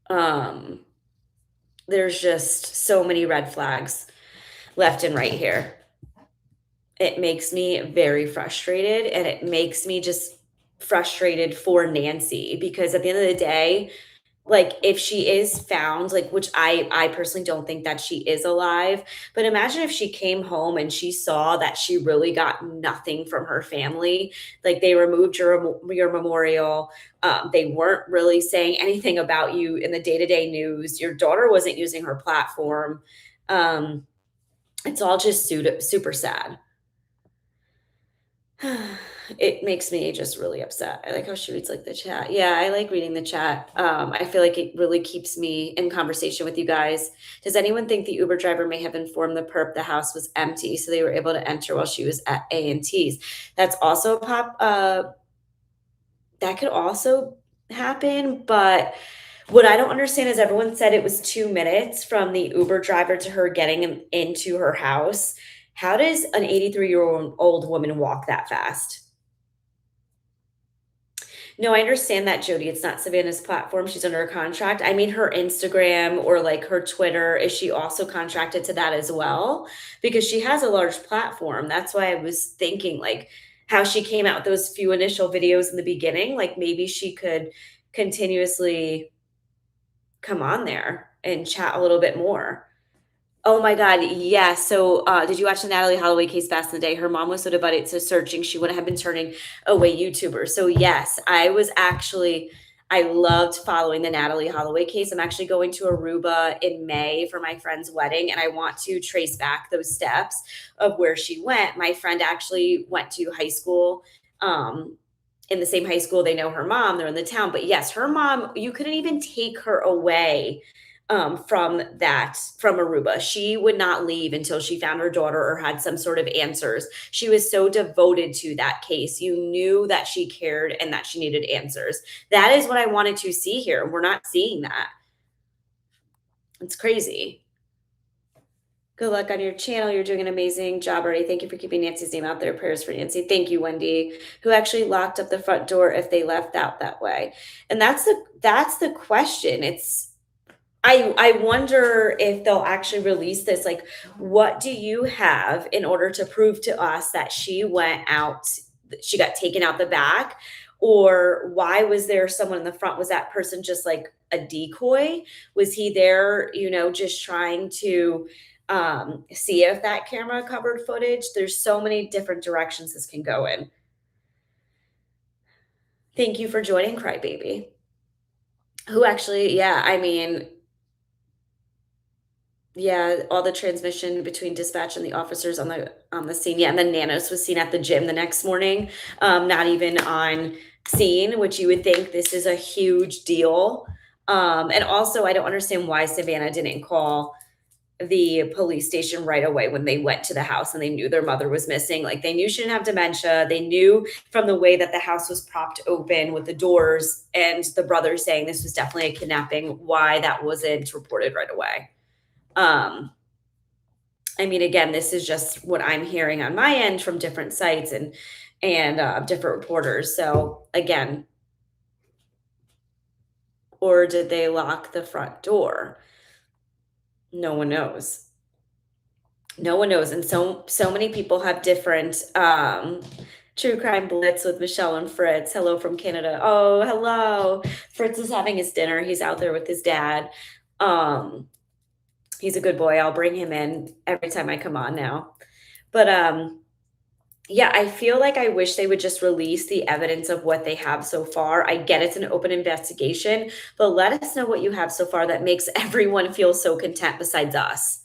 Um, there's just so many red flags left and right here. It makes me very frustrated and it makes me just frustrated for Nancy because at the end of the day, like if she is found, like which I personally don't think that she is alive, but imagine if she came home and she saw that she really got nothing from her family. Like they removed your memorial. They weren't really saying anything about you in the day-to-day news. Your daughter wasn't using her platform. It's all just super sad. It makes me just really upset. I like how she reads like the chat. Yeah, I like reading the chat. I feel like it really keeps me in conversation with you guys. Does anyone think the Uber driver may have informed the perp the house was empty, so they were able to enter while she was at A&T's? That's also that could also happen, but what I don't understand is everyone said it was 2 minutes from the Uber driver to her getting into her house. How does an 83-year-old woman walk that fast? No, I understand that, Jody. It's not Savannah's platform. She's under a contract. I mean, her Instagram or like her Twitter, is she also contracted to that as well? Because she has a large platform. That's why I was thinking like how she came out with those few initial videos in the beginning. Like maybe she could continuously come on there and chat a little bit more. Oh my god, yes. So, did you watch the Natalie Holloway case back in the day? Her mom was so devoted to searching, she wouldn't have been turning away YouTubers. So, yes, I loved following the Natalie Holloway case. I'm actually going to Aruba in May for my friend's wedding, and I want to trace back those steps of where she went. My friend actually went to high school, um, in the same high school. They know her mom, they're in the town. But yes, her mom, you couldn't even take her away from Aruba. She would not leave until she found her daughter or had some sort of answers. She was so devoted to that case. You knew that she cared and that she needed answers. That is what I wanted to see here. We're not seeing that. It's crazy. Good luck on your channel. You're doing an amazing job already. Thank you for keeping Nancy's name out there. Prayers for Nancy. Thank you, Wendy, who actually locked up the front door if they left out that way. And that's the question. I wonder if they'll actually release this. Like, what do you have in order to prove to us that she went out, she got taken out the back? Or why was there someone in the front? Was that person just like a decoy? Was he there, just trying to see if that camera covered footage? There's so many different directions this can go in. Thank you for joining, Crybaby. Who actually, yeah, I mean, yeah, all the transmission between dispatch and the officers on the scene. Yeah, and then Nanos was seen at the gym the next morning, not even on scene, which you would think this is a huge deal. And also, I don't understand why Savannah didn't call the police station right away when they went to the house and they knew their mother was missing. Like they knew she didn't have dementia. They knew from the way that the house was propped open with the doors and the brother saying this was definitely a kidnapping, why that wasn't reported right away. I mean, again, this is just what I'm hearing on my end from different sites and different reporters. So again, or did they lock the front door? No one knows. No one knows, and so many people have different true crime blitz with Michelle and Fritz. Hello from Canada. Oh, hello. Fritz is having his dinner. He's out there with his dad. He's a good boy. I'll bring him in every time I come on now. But yeah, I feel like I wish they would just release the evidence of what they have so far. I get it's an open investigation, but let us know what you have so far that makes everyone feel so content besides us.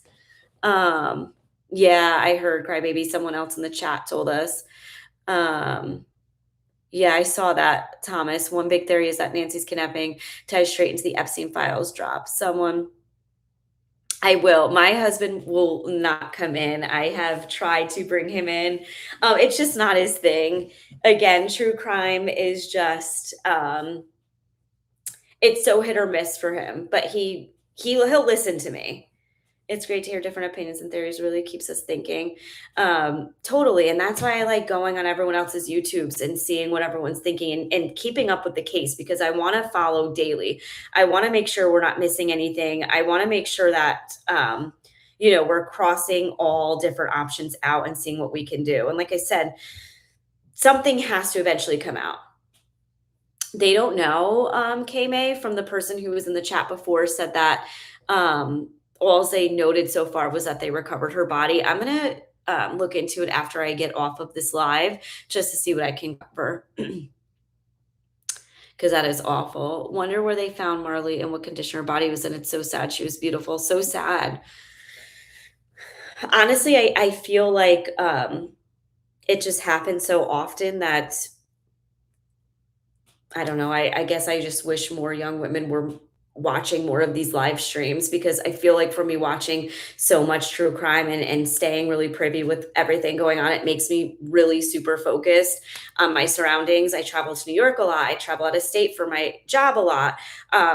Yeah, I heard Crybaby. Someone else in the chat told us. Yeah, I saw that, Thomas. One big theory is that Nancy's kidnapping ties straight into the Epstein files drop. I will. My husband will not come in. I have tried to bring him in. It's just not his thing. Again, true crime is just it's so hit or miss for him, but he'll listen to me. It's great to hear different opinions and theories, really keeps us thinking. Totally. And that's why I like going on everyone else's YouTubes and seeing what everyone's thinking and keeping up with the case, because I want to follow daily. I want to make sure we're not missing anything. I want to make sure that, we're crossing all different options out and seeing what we can do. And like I said, something has to eventually come out. They don't know, K-May, from the person who was in the chat before, said that all they noted so far was that they recovered her body. I'm gonna look into it after I get off of this live just to see what I can cover. Because that is awful. Wonder where they found Marley and what condition her body was in. It's so sad. She was beautiful. So sad. Honestly, I feel like it just happens so often that I don't know. I guess I just wish more young women were watching more of these live streams, because I feel like for me watching so much true crime and staying really privy with everything going on, it makes me really super focused on my surroundings. I travel to New York a lot. I travel out of state for my job a lot.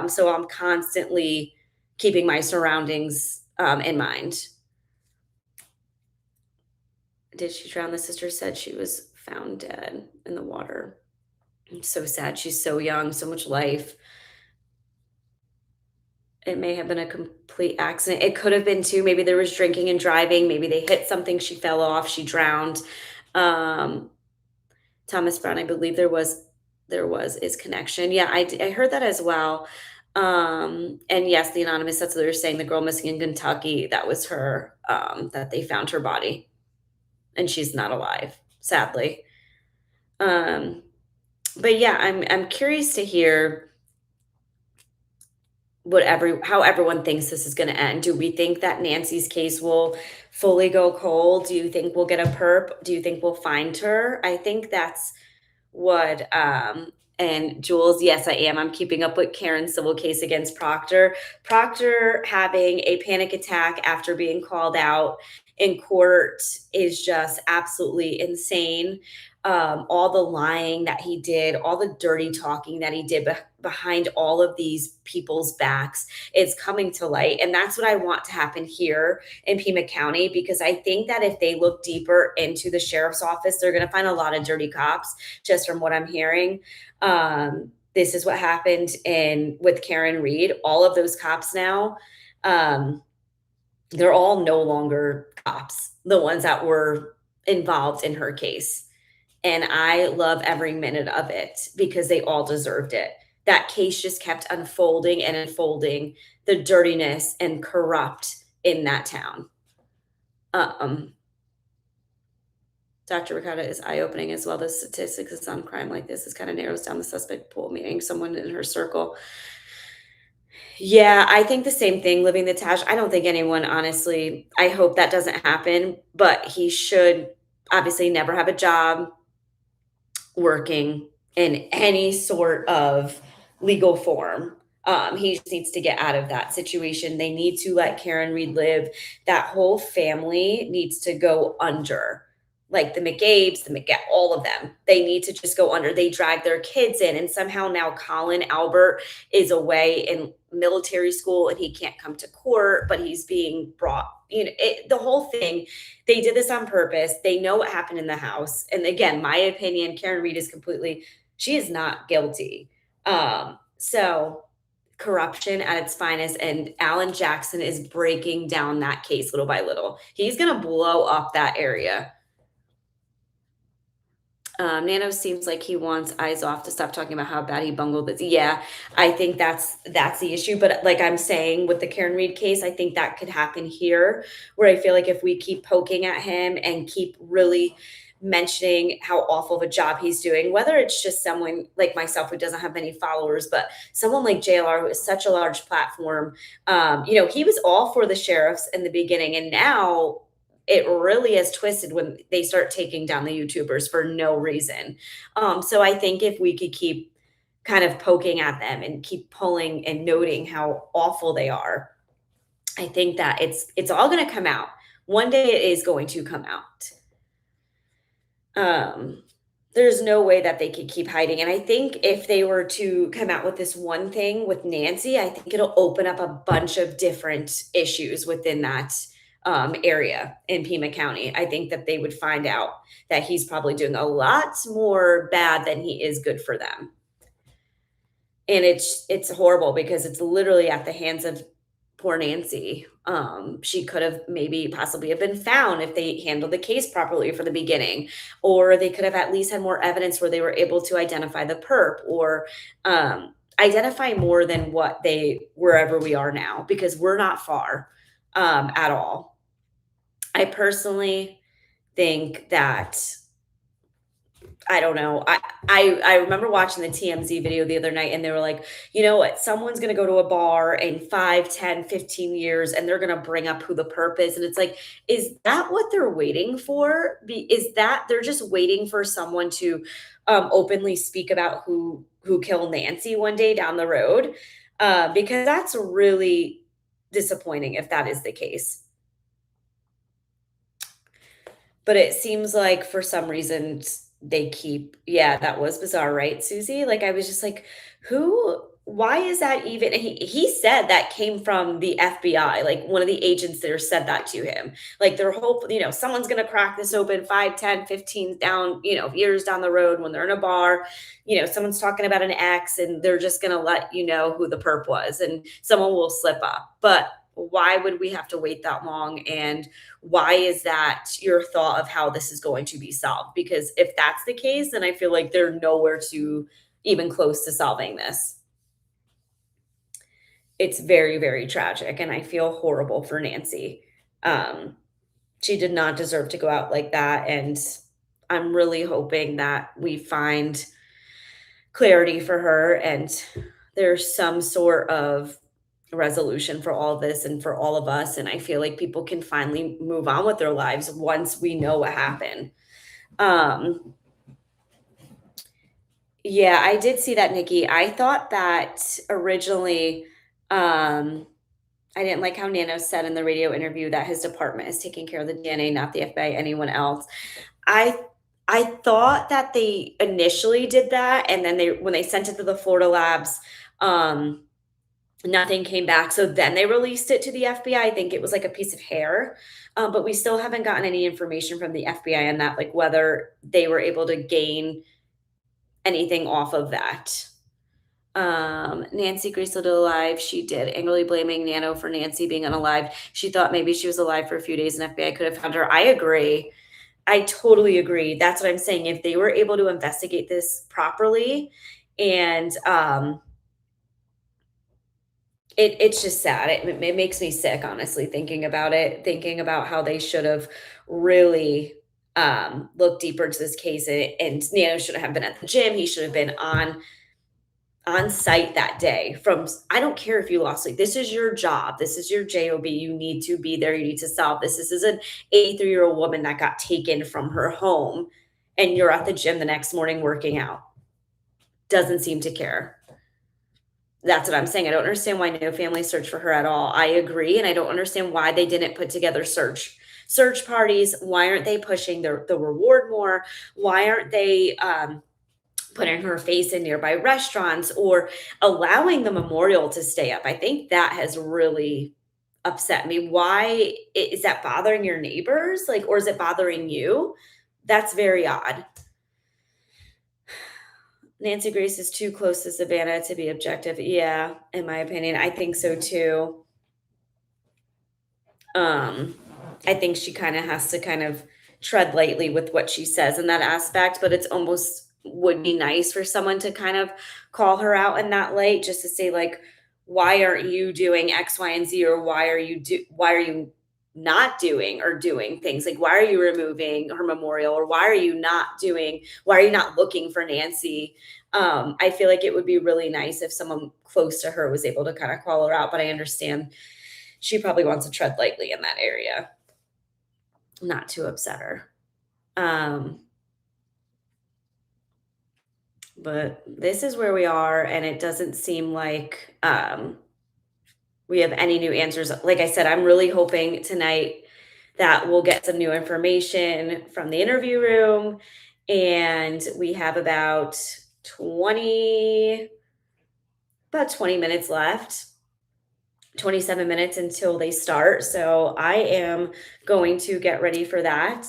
So I'm constantly keeping my surroundings in mind. Did she drown? The sister said she was found dead in the water. I'm so sad. She's so young, so much life. It may have been a complete accident. It could have been too. Maybe there was drinking and driving. Maybe they hit something. She fell off. She drowned. Um, Thomas Brown, I believe there was is connection. Yeah, I heard that as well. And yes, the anonymous. That's what they were saying. The girl missing in Kentucky. That was her. That they found her body, and she's not alive, sadly. Um, but yeah, I'm curious to hear how everyone thinks this is gonna end. Do we think that Nancy's case will fully go cold? Do you think we'll get a perp? Do you think we'll find her? I think that's what, and Jules, yes, I am. I'm keeping up with Karen's civil case against Proctor. Proctor having a panic attack after being called out in court is just absolutely insane. All the lying that he did, all the dirty talking that he did behind all of these people's backs is coming to light. And that's what I want to happen here in Pima County, because I think that if they look deeper into the sheriff's office, they're going to find a lot of dirty cops, just from what I'm hearing. This is what happened in with Karen Reed. All of those cops now, um, they're all no longer cops, the ones that were involved in her case. And I love every minute of it because they all deserved it. That case just kept unfolding and unfolding, the dirtiness and corrupt in that town. Um, Dr. Ricotta is eye-opening as well. The statistics on crime like this kind of narrows down the suspect pool, meaning someone in her circle. Yeah, I think the same thing, living the Taj. I don't think anyone, honestly, I hope that doesn't happen, but he should obviously never have a job working in any sort of legal form. He just needs to get out of that situation. They need to let Karen Reed live. That whole family needs to go under. Like the McGabes, all of them. They need to just go under. They drag their kids in, and somehow now Colin Albert is away in military school and he can't come to court, but he's being brought. The whole thing, they did this on purpose. They know what happened in the house. And again, my opinion, Karen Reed is she is not guilty. So corruption at its finest, and Alan Jackson is breaking down that case little by little. He's going to blow up that area. Nano seems like he wants eyes off to stop talking about how bad he bungled this. Yeah, I think that's the issue. But like I'm saying with the Karen Reed case, I think that could happen here, where I feel like if we keep poking at him and keep really mentioning how awful of a job he's doing, whether it's just someone like myself who doesn't have many followers, but someone like JLR who has such a large platform, he was all for the sheriffs in the beginning, and now it really is twisted when they start taking down the YouTubers for no reason. So I think if we could keep kind of poking at them and keep pulling and noting how awful they are, I think that it's all going to come out. One day it is going to come out. There's no way that they could keep hiding. And I think if they were to come out with this one thing with Nancy, I think it'll open up a bunch of different issues within that area in Pima County. I think that they would find out that he's probably doing a lot more bad than he is good for them. And it's horrible because it's literally at the hands of poor Nancy. She could have maybe possibly have been found if they handled the case properly from the beginning, or they could have at least had more evidence where they were able to identify the perp, or identify more than what wherever we are now, because we're not far at all. I personally think that I don't know. I remember watching the TMZ video the other night, and they were like, you know what? Someone's going to go to a bar in 5, 10, 15 years and they're going to bring up who the perp is. And it's like, is that what they're waiting for? Is that they're just waiting for someone to openly speak about who killed Nancy one day down the road? Because that's really disappointing if that is the case. But it seems like for some reason that was bizarre, right, Susie? Like, I was just like, who why is that even he said that came from the FBI, like, one of the agents there said that to him. Like, their whole someone's gonna crack this open 5, 10, 15 down, years down the road when they're in a bar, someone's talking about an ex, and they're just gonna let you know who the perp was, and someone will slip up. But why would we have to wait that long, and why is that your thought of how this is going to be solved? Because if that's the case, then I feel like they're nowhere to even close to solving this. It's very, very tragic, and I feel horrible for Nancy. Um, she did not deserve to go out like that, and I'm really hoping that we find clarity for her and there's some sort of resolution for all of this and for all of us, and I feel like people can finally move on with their lives once we know what happened. Um, yeah, I did see that, Nikki. I thought that originally, um I didn't like how Nano said in the radio interview that his department is taking care of the DNA, not the FBI, anyone else. I I thought that they initially did that, and then they when they sent it to the Florida labs, um, nothing came back. So then they released it to the FBI. I think it was like a piece of hair, but we still haven't gotten any information from the FBI on that, like whether they were able to gain anything off of that. Nancy Grace still alive. She did, angrily blaming Nano for Nancy being unalive. She thought maybe she was alive for a few days and FBI could have found her. I agree. I totally agree. That's what I'm saying. If they were able to investigate this properly and it's just sad. It makes me sick, honestly, thinking about it, thinking about how they should have really looked deeper into this case and Nano shouldn't have been at the gym. He should have been on site that day from I don't care if you lost sleep. This is your job. This is your job. You need to be there. You need to solve this. This is an 83-year-old woman that got taken from her home and you're at the gym the next morning working out. Doesn't seem to care. That's what I'm saying. I don't understand why no family searched for her at all. I agree, and I don't understand why they didn't put together search parties. Why aren't they pushing the reward more? Why aren't they putting her face in nearby restaurants or allowing the memorial to stay up? I think that has really upset me. Why is that bothering your neighbors? Like, or is it bothering you? That's very odd. Nancy Grace is too close to Savannah to be objective. Yeah, in my opinion, I think so too. Um, I think she kind of has to kind of tread lightly with what she says in that aspect, but it's almost would be nice for someone to kind of call her out in that light, just to say like, why aren't you doing X, Y, and Z, or why are you not doing or doing things like why are you removing her memorial or why are you not looking for Nancy? I feel like it would be really nice if someone close to her was able to kind of call her out, but I understand she probably wants to tread lightly in that area, not to upset her. Um, but this is where we are, and it doesn't seem like we have any new answers. Like I said, I'm really hoping tonight that we'll get some new information from the interview room, and we have 20 about 20 minutes left. 27 minutes until they start. So I am going to get ready for that.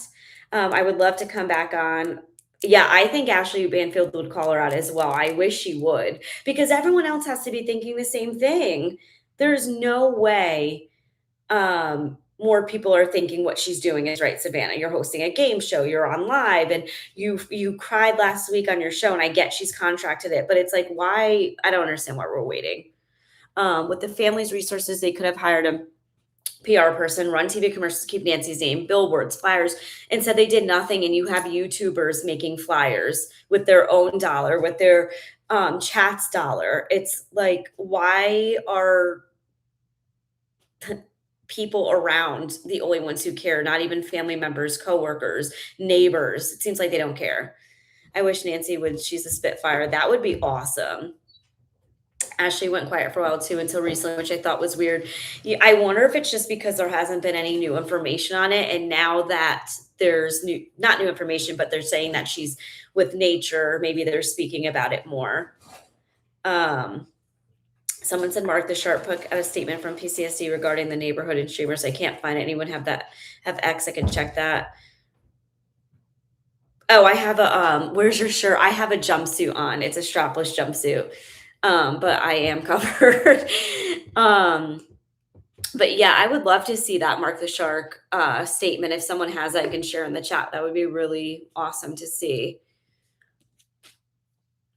I would love to come back on. Yeah, I think Ashley Banfield would call her out as well. I wish she would, because everyone else has to be thinking the same thing. There's no way more people are thinking what she's doing is right. Savannah, you're hosting a game show, you're on live, and you cried last week on your show, and I get she's contracted it, but it's like, why? I don't understand why we're waiting. With the family's resources, they could have hired a PR person, run TV commercials, keep Nancy's name, billboards, flyers. Instead, they did nothing, and you have YouTubers making flyers with their own dollar, with their chat's dollar. It's like, why are people around the only ones who care? Not even family members, coworkers, neighbors. It seems like they don't care. I wish Nancy would. She's a Spitfire. That would be awesome. Ashley went quiet for a while too until recently, which I thought was weird. Yeah, I wonder if it's just because there hasn't been any new information on it. And now that there's not new information, but they're saying that she's with nature, maybe they're speaking about it more. Um, Someone said Mark the Sharp put out a statement from PCSD regarding the neighborhood and streamers. I can't find it. Anyone have X? I can check that. Oh, I have a where's your shirt? I have a jumpsuit on. It's a strapless jumpsuit. But I am covered. um, but yeah, I would love to see that Mark the Shark statement. If someone has that, I can share in the chat. That would be really awesome to see.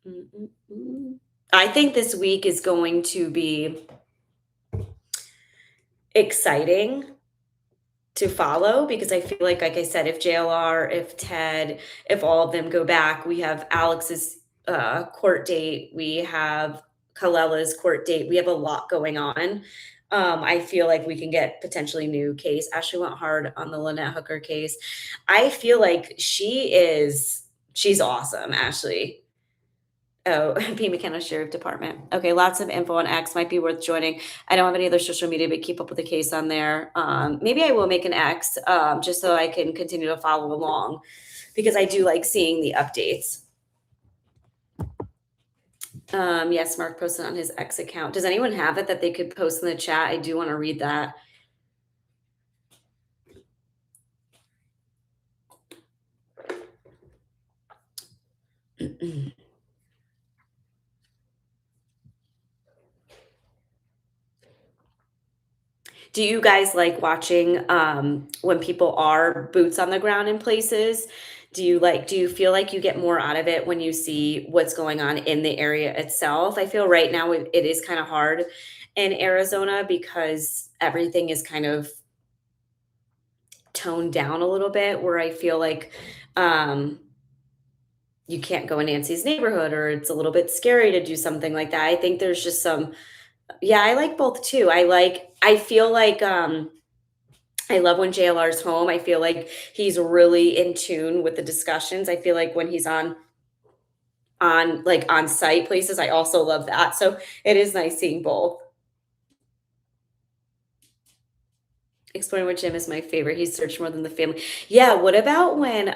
Mm-mm-mm. I think this week is going to be exciting to follow because I feel like I said, if JLR, if Ted, if all of them go back, we have Alex's court date, we have Kalela's court date, we have a lot going on. I feel like we can get potentially new case. Ashley went hard on the Lynette Hooker case. I feel like she's awesome, Ashley. Oh, P. McKenna Sheriff Department. Okay, lots of info on X might be worth joining. I don't have any other social media, but keep up with the case on there. Maybe I will make an X just so I can continue to follow along because I do like seeing the updates. Yes, Mark posted on his X account. Does anyone have it that they could post in the chat? I do want to read that. Do you guys like watching when people are boots on the ground in places? Do you feel like you get more out of it when you see what's going on in the area itself? I feel right now it is kind of hard in Arizona because everything is kind of toned down a little bit, where I feel like um you can't go in Nancy's neighborhood, or it's a little bit scary to do something like that. I think there's just some, yeah, I like both too. I feel like I love when JLR's home. I feel like he's really in tune with the discussions. I feel like when he's on site places, I also love that. So it is nice seeing both. Exploring with Jim is my favorite. He searched more than the family. Yeah, what about when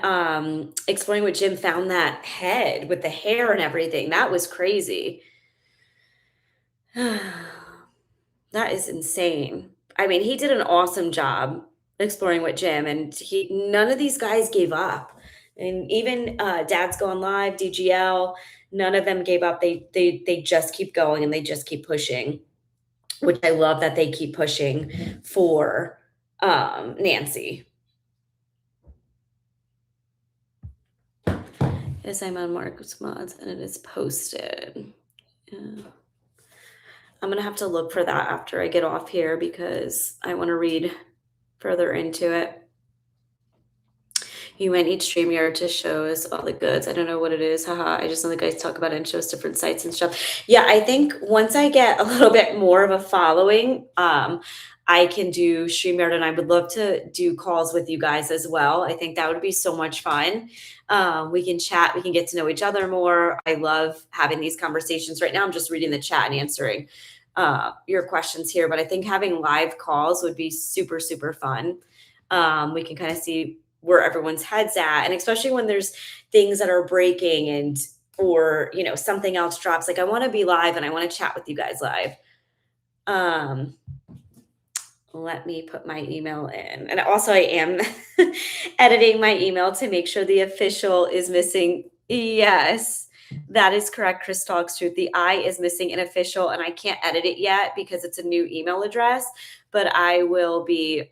Exploring with Jim found that head with the hair and everything? That was crazy. That is insane. I mean, he did an awesome job exploring with Jim, and he none of these guys gave up. And even Dad's Going Live, DGL, none of them gave up. They just keep going and they just keep pushing, which I love that they keep pushing for Nancy. Yes, I'm on Mark's Mods and it is posted. Yeah. I'm gonna have to look for that after I get off here because I want to read further into it. You might need StreamYard to show us all the goods. I don't know what it is. Haha. I just know the guys talk about it and show us different sites and stuff. Yeah, I think once I get a little bit more of a following, I can do StreamYard, and I would love to do calls with you guys as well. I think that would be so much fun. We can chat, we can get to know each other more. I love having these conversations. Right now, I'm just reading the chat and answering your questions here, but I think having live calls would be super, super fun. We can kind of see where everyone's head's at, and especially when there's things that are breaking and or something else drops, like I want to be live and I want to chat with you guys live. Let me put my email in, and also I am editing my email to make sure the official is missing. Yes, that is correct. Chris Talks Truth. The I is missing an official, and I can't edit it yet because it's a new email address, but I will be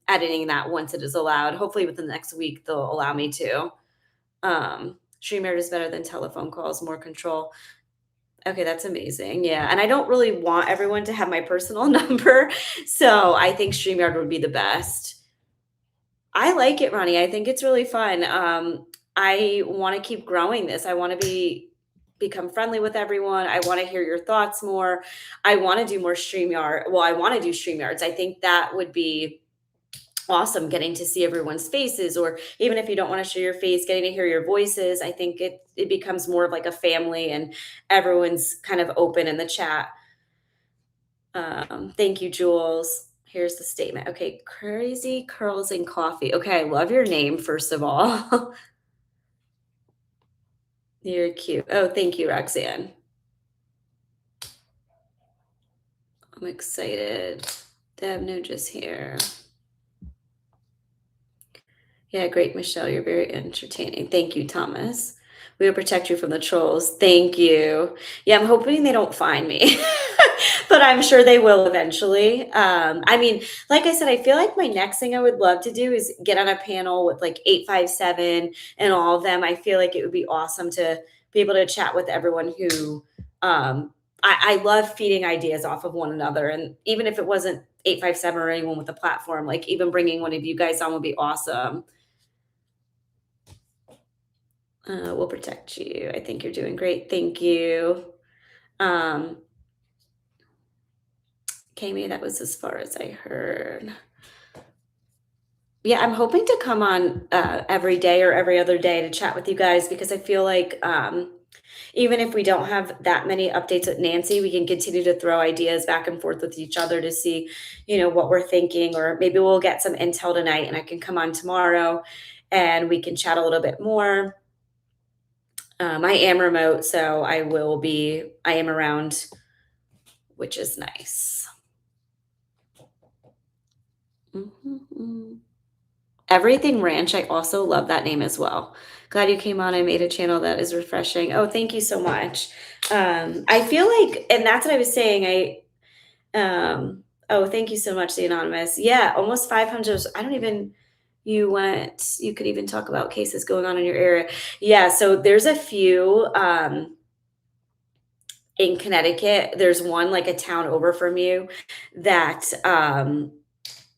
editing that once it is allowed. Hopefully within the next week, they'll allow me to. StreamYard is better than telephone calls, more control. Okay, that's amazing. Yeah, and I don't really want everyone to have my personal number, so I think StreamYard would be the best. I like it, Ronnie. I think it's really fun. I want to keep growing this. I want to become friendly with everyone. I want to hear your thoughts more. I want to do more StreamYard. Well, I want to do StreamYards. I think that would be awesome, getting to see everyone's faces, or even if you don't want to show your face, getting to hear your voices. I think it becomes more of like a family, and everyone's kind of open in the chat. Thank you, Jules. Here's the statement. Okay, Crazy Curls and Coffee. Okay, I love your name, first of all. You're cute. Oh, thank you, Roxanne. I'm excited. Deb Nugent's here. Yeah, great, Michelle. You're very entertaining. Thank you, Thomas. We will protect you from the trolls. Thank you. Yeah, I'm hoping they don't find me, but I'm sure they will eventually. I mean, like I said, I feel like my next thing I would love to do is get on a panel with like 857 and all of them. I feel like it would be awesome to be able to chat with everyone who I love feeding ideas off of one another. And even if it wasn't 857 or anyone with a platform, like even bringing one of you guys on would be awesome. We'll protect you. I think you're doing great. Thank you. Um, Kami, that was as far as I heard. Yeah, I'm hoping to come on every day or every other day to chat with you guys because I feel like even if we don't have that many updates with Nancy, we can continue to throw ideas back and forth with each other to see, what we're thinking, or maybe we'll get some intel tonight and I can come on tomorrow and we can chat a little bit more. I am remote, so I am around, which is nice. Mhm. Everything Ranch, I also love that name as well. Glad you came on. I made a channel that is refreshing. Oh, thank you so much. I feel like, and that's what I was saying. Oh, thank you so much, the anonymous. Yeah, almost 500. I don't even, you could even talk about cases going on in your area. Yeah, so there's a few, in Connecticut. There's one like a town over from you that,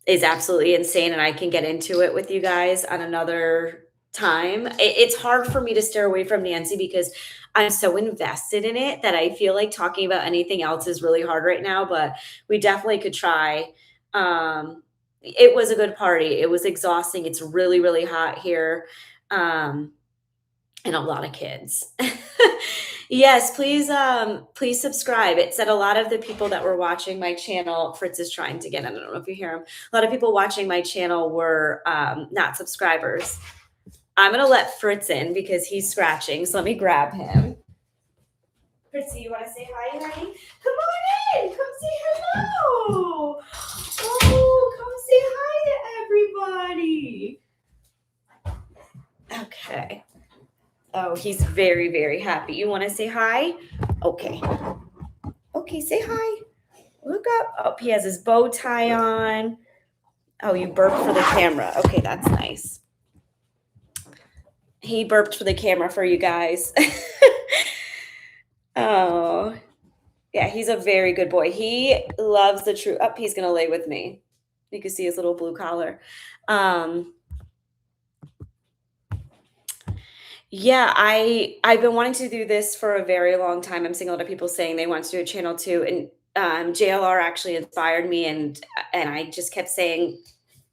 is absolutely insane, and I can get into it with you guys on another time. It's hard for me to stay away from Nancy because I'm so invested in it that I feel like talking about anything else is really hard right now, but we definitely could try. It was a good party. It was exhausting. It's really, really hot here. Um, and a lot of kids. Yes, please subscribe. It said a lot of the people that were watching my channel, Fritz is trying to get in. I don't know if you hear him. A lot of people watching my channel were not subscribers. I'm gonna let Fritz in because he's scratching. So let me grab him. Fritzy, you want to say hi, honey? Come on in. Come say hello. Oh, come say hi to everybody. Okay. Oh, he's very, very happy. You want to say hi? Okay. Okay, say hi. Look up. Oh, he has his bow tie on. Oh, you burped for the camera. Okay, that's nice. He burped for the camera for you guys. Oh, yeah, he's a very good boy. He loves the truth. Up, he's gonna lay with me. You can see his little blue collar. Yeah, I've been wanting to do this for a very long time. I'm seeing a lot of people saying they want to do a channel too, and JLR actually inspired me, and I just kept saying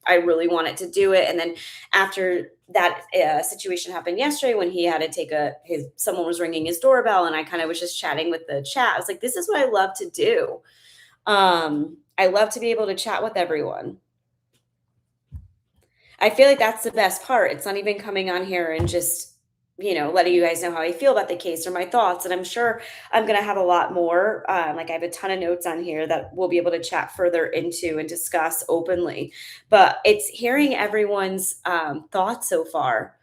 I really wanted to do it. And then after that situation happened yesterday, when he had to take his someone was ringing his doorbell, and I kind of was just chatting with the chat. I was like, this is what I love to do. I love to be able to chat with everyone. I feel like that's the best part. It's not even coming on here and just, letting you guys know how I feel about the case or my thoughts. And I'm sure I'm going to have a lot more. Like I have a ton of notes on here that we'll be able to chat further into and discuss openly. But it's hearing everyone's thoughts so far.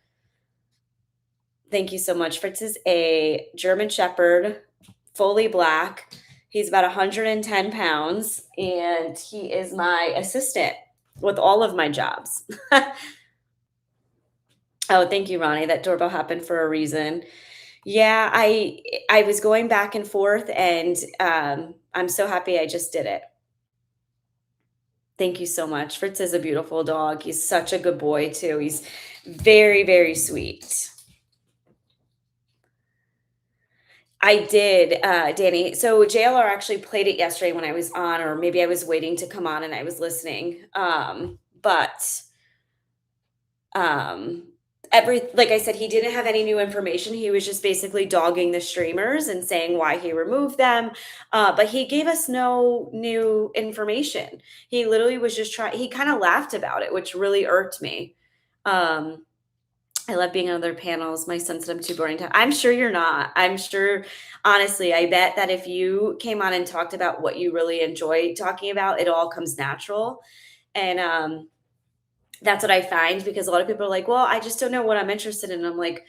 Thank you so much. Fritz is a German Shepherd, fully black. He's about 110 pounds, and he is my assistant with all of my jobs. Oh, thank you, Ronnie. That doorbell happened for a reason. Yeah, I was going back and forth, and I'm so happy I just did it. Thank you so much. Fritz is a beautiful dog. He's such a good boy too. He's very, very sweet. I did, Danny. So JLR actually played it yesterday when I was on, or maybe I was waiting to come on and I was listening. But um, like I said, he didn't have any new information. He was just basically dogging the streamers and saying why he removed them. But he gave us no new information. He literally was just trying. He kind of laughed about it, which really irked me. Um, I love being on other panels. My son said I'm too boring to I'm sure you're not. I'm sure honestly, I bet that if you came on and talked about what you really enjoy talking about, it all comes natural. And, that's what I find because a lot of people are like, "Well, I just don't know what I'm interested in." I'm like,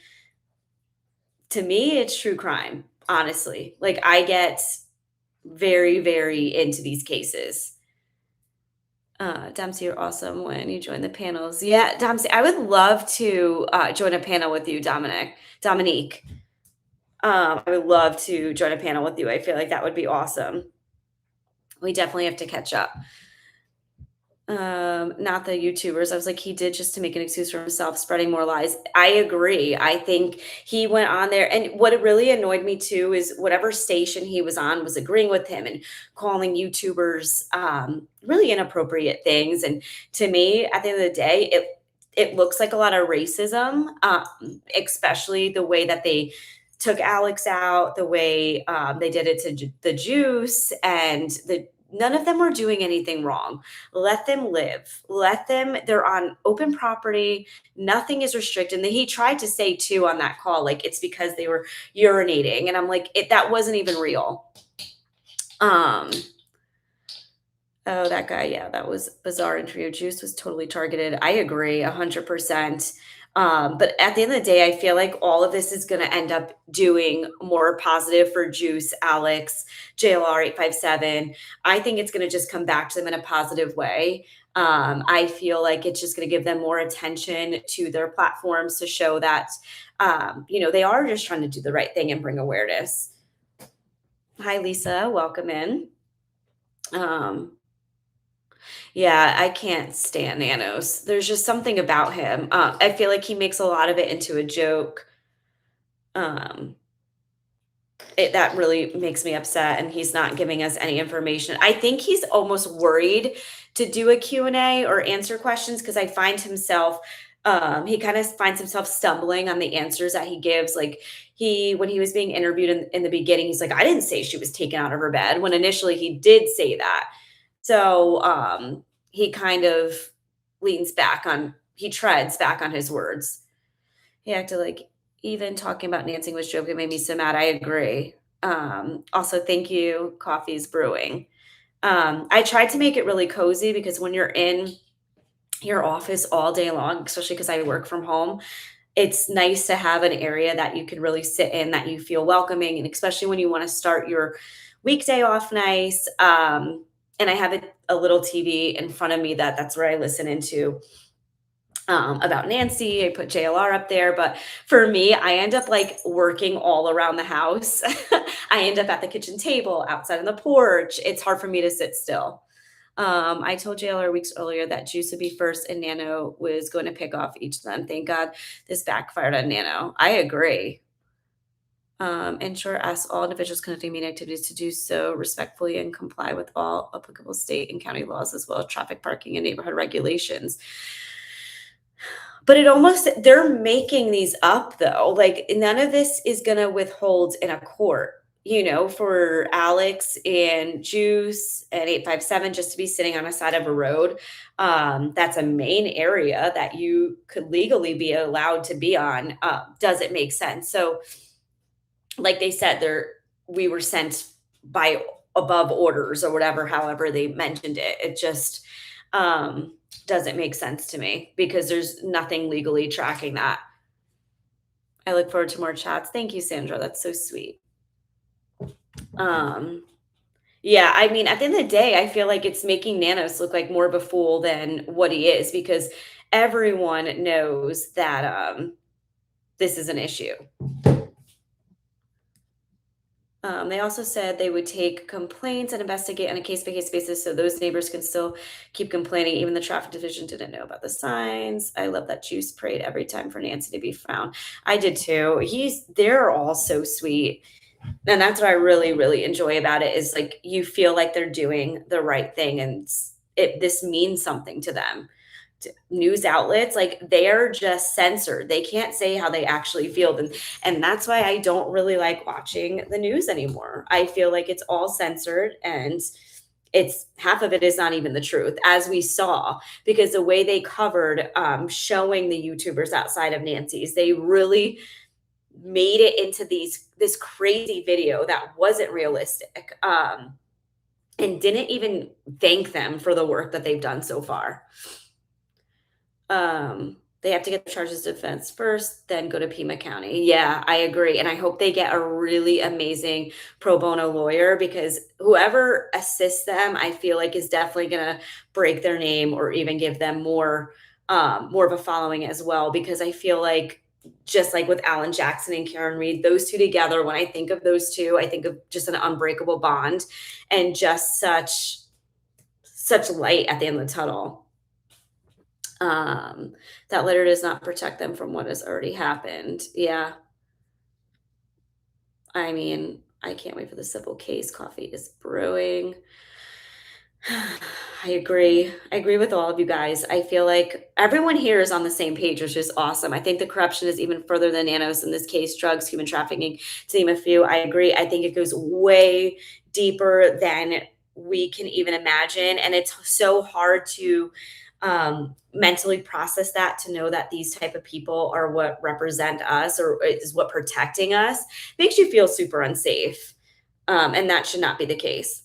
to me, it's true crime, honestly. Like, I get very, very into these cases. Dempsey, you're awesome when you join the panels. Yeah, Dempsey, I would love to join a panel with you, Dominique. I would love to join a panel with you. I feel like that would be awesome. We definitely have to catch up. Not the YouTubers. I was like, he did just to make an excuse for himself, spreading more lies. I agree. I think he went on there, and what really annoyed me too is whatever station he was on was agreeing with him and calling YouTubers really inappropriate things. And to me, at the end of the day, it looks like a lot of racism, especially the way that they took Alex out, the way they did it to the Juice, and the none of them were doing anything wrong. Let them live. Let them, they're on open property. Nothing is restricted. And he tried to say too on that call, like it's because they were urinating. And I'm like, that wasn't even real. Um, oh, that guy, yeah, that was bizarre interview. Juice was totally targeted. I agree 100%. But at the end of the day, I feel like all of this is going to end up doing more positive for Juice, Alex, JLR 857. I think it's going to just come back to them in a positive way. I feel like it's just going to give them more attention to their platforms to show that, they are just trying to do the right thing and bring awareness. Hi, Lisa. Welcome in. Yeah, I can't stand Nanos. There's just something about him. I feel like he makes a lot of it into a joke. Um, that really makes me upset, and he's not giving us any information. I think he's almost worried to do a Q&A or answer questions because I find himself he kind of finds himself stumbling on the answers that he gives. Like when he was being interviewed in the beginning, he's like, I didn't say she was taken out of her bed when initially he did say that. So he kind of he treads back on his words. He acted like even talking about Nancy was joking made me so mad. I agree. Also, thank you, Coffee's Brewing. I tried to make it really cozy because when you're in your office all day long, especially because I work from home, it's nice to have an area that you can really sit in that you feel welcoming. And especially when you want to start your weekday off nice. And I have a little TV in front of me that's where I listen into about Nancy. I put JLR up there, but for me, I end up like working all around the house. I end up at the kitchen table, outside on the porch. It's hard for me to sit still. I told JLR weeks earlier that Juice would be first and Nano was going to pick off each of them. Thank God this backfired on Nano. I agree. Ensure asks all individuals conducting meeting activities to do so respectfully and comply with all applicable state and county laws as well as traffic, parking, and neighborhood regulations. But they're making these up though. Like none of this is going to withhold in a court, for Alex and Juice and 857 just to be sitting on a side of a road. That's a main area that you could legally be allowed to be on. Does it make sense? So, like they said, we were sent by above orders or whatever, however they mentioned it. It just doesn't make sense to me because there's nothing legally tracking that. I look forward to more chats. Thank you, Sandra. That's so sweet. Yeah, I mean, at the end of the day, I feel like it's making Nanos look like more of a fool than what he is because everyone knows that this is an issue. They also said they would take complaints and investigate on a case-by-case basis so those neighbors can still keep complaining. Even the traffic division didn't know about the signs. I love that Juice prayed every time for Nancy to be found. I did too. They're all so sweet. And that's what I really, really enjoy about it is like you feel like they're doing the right thing and this means something to them. News outlets, like they're just censored. They can't say how they actually feel. And that's why I don't really like watching the news anymore. I feel like it's all censored and it's half of it is not even the truth, as we saw, because the way they covered showing the YouTubers outside of Nancy's, they really made it into this crazy video that wasn't realistic, and didn't even thank them for the work that they've done so far. They have to get the charges of defense first, then go to Pima County. Yeah, I agree. And I hope they get a really amazing pro bono lawyer, because whoever assists them, I feel like is definitely going to break their name or even give them more of a following as well. Because I feel like, just like with Alan Jackson and Karen Reed, those two together, when I think of those two, I think of just an unbreakable bond and just such light at the end of the tunnel. That letter does not protect them from what has already happened. Yeah. I mean, I can't wait for the civil case. Coffee is brewing. I agree. I agree with all of you guys. I feel like everyone here is on the same page, which is awesome. I think the corruption is even further than nanos in this case, drugs, human trafficking, to name a few. I agree. I think it goes way deeper than we can even imagine. And it's so hard to mentally process that, to know that these type of people are what represent us or is what protecting us. Makes you feel super unsafe. And that should not be the case.